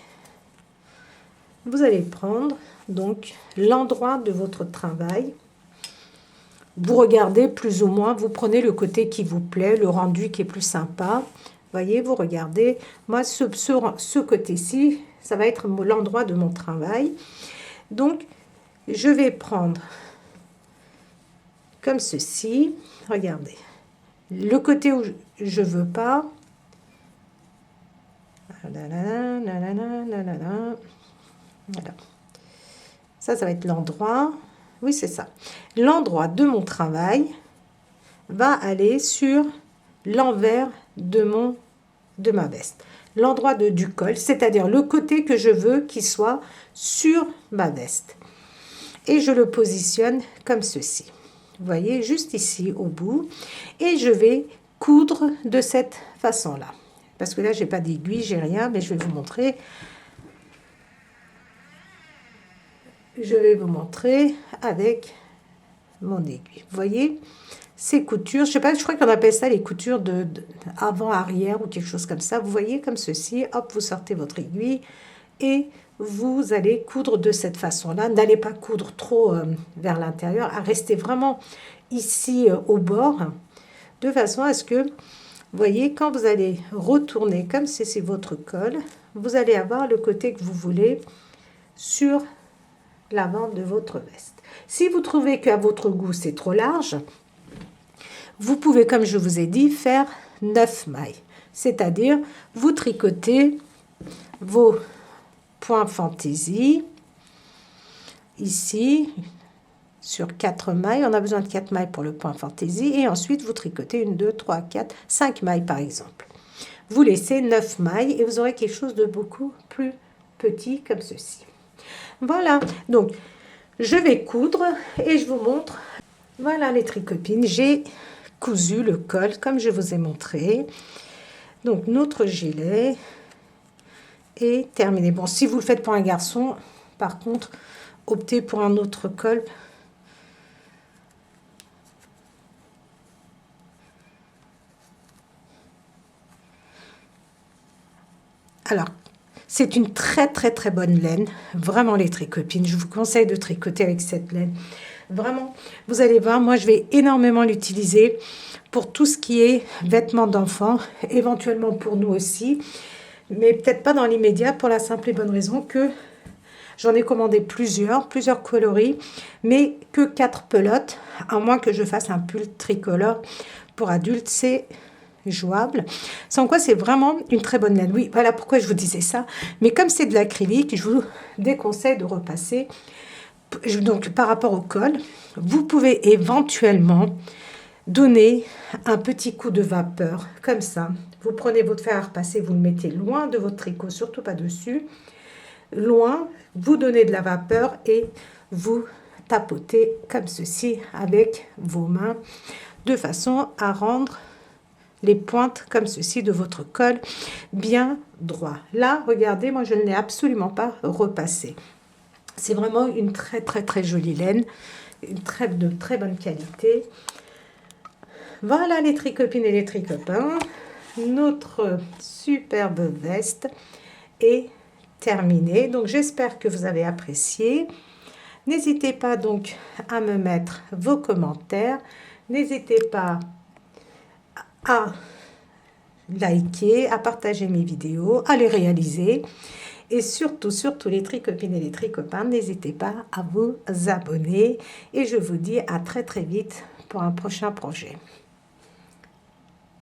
Vous allez prendre donc l'endroit de votre travail. Vous regardez plus ou moins, vous prenez le côté qui vous plaît, le rendu qui est plus sympa. Voyez, vous regardez. Moi, ce côté-ci, ça va être l'endroit de mon travail. Donc, je vais prendre comme ceci. Regardez. Le côté où je ne veux pas. Voilà. Ça va être l'endroit. Oui, c'est ça. L'endroit de mon travail va aller sur l'envers de ma veste. L'endroit du col, c'est-à-dire le côté que je veux qu'il soit sur ma veste. Et je le positionne comme ceci. Vous voyez, juste ici au bout. Et je vais coudre de cette façon-là. Parce que là, je n'ai pas d'aiguille, j'ai rien, mais je vais vous montrer. Je vais vous montrer avec mon aiguille. Vous voyez, ces coutures, je sais pas, je crois qu'on appelle ça les coutures de avant-arrière ou quelque chose comme ça. Vous voyez, comme ceci, hop, vous sortez votre aiguille et vous allez coudre de cette façon-là. N'allez pas coudre trop vers l'intérieur, à rester vraiment ici au bord, de façon à ce que, vous voyez, quand vous allez retourner comme c'est votre col, vous allez avoir le côté que vous voulez sur l'avant de votre veste. Si vous trouvez qu'à votre goût c'est trop large, vous pouvez, comme je vous ai dit, faire 9 mailles. C'est-à-dire, vous tricotez vos points fantaisie, ici, sur 4 mailles. On a besoin de 4 mailles pour le point fantaisie. Et ensuite, vous tricotez 1, 2, 3, 4, 5 mailles par exemple. Vous laissez 9 mailles et vous aurez quelque chose de beaucoup plus petit comme ceci. Voilà, donc je vais coudre et je vous montre. Voilà les tricopines, j'ai cousu le col comme je vous ai montré. Donc notre gilet est terminé. Bon, si vous le faites pour un garçon, par contre, optez pour un autre col. Alors, c'est une très bonne laine. Vraiment les tricopines, je vous conseille de tricoter avec cette laine. Vraiment, vous allez voir, moi je vais énormément l'utiliser pour tout ce qui est vêtements d'enfants, éventuellement pour nous aussi, mais peut-être pas dans l'immédiat pour la simple et bonne raison que j'en ai commandé plusieurs coloris, mais que 4 pelotes, à moins que je fasse un pull tricolore pour adultes, c'est jouable. Sans quoi, c'est vraiment une très bonne laine. Oui, voilà pourquoi je vous disais ça. Mais comme c'est de l'acrylique, je vous déconseille de repasser. Donc, par rapport au col, vous pouvez éventuellement donner un petit coup de vapeur, comme ça. Vous prenez votre fer à repasser, vous le mettez loin de votre tricot, surtout pas dessus. Loin, vous donnez de la vapeur et vous tapotez comme ceci avec vos mains, de façon à rendre les pointes comme ceci de votre col bien droit. Là, regardez, moi je ne l'ai absolument pas repassé. C'est vraiment une très jolie laine, de très bonne qualité. Voilà les tricopines et les tricopains. Notre superbe veste est terminée. Donc j'espère que vous avez apprécié. N'hésitez pas donc à me mettre vos commentaires. N'hésitez pas à liker, à partager mes vidéos, à les réaliser. Et surtout les tricopines et les tricopains, n'hésitez pas à vous abonner. Et je vous dis à très vite pour un prochain projet.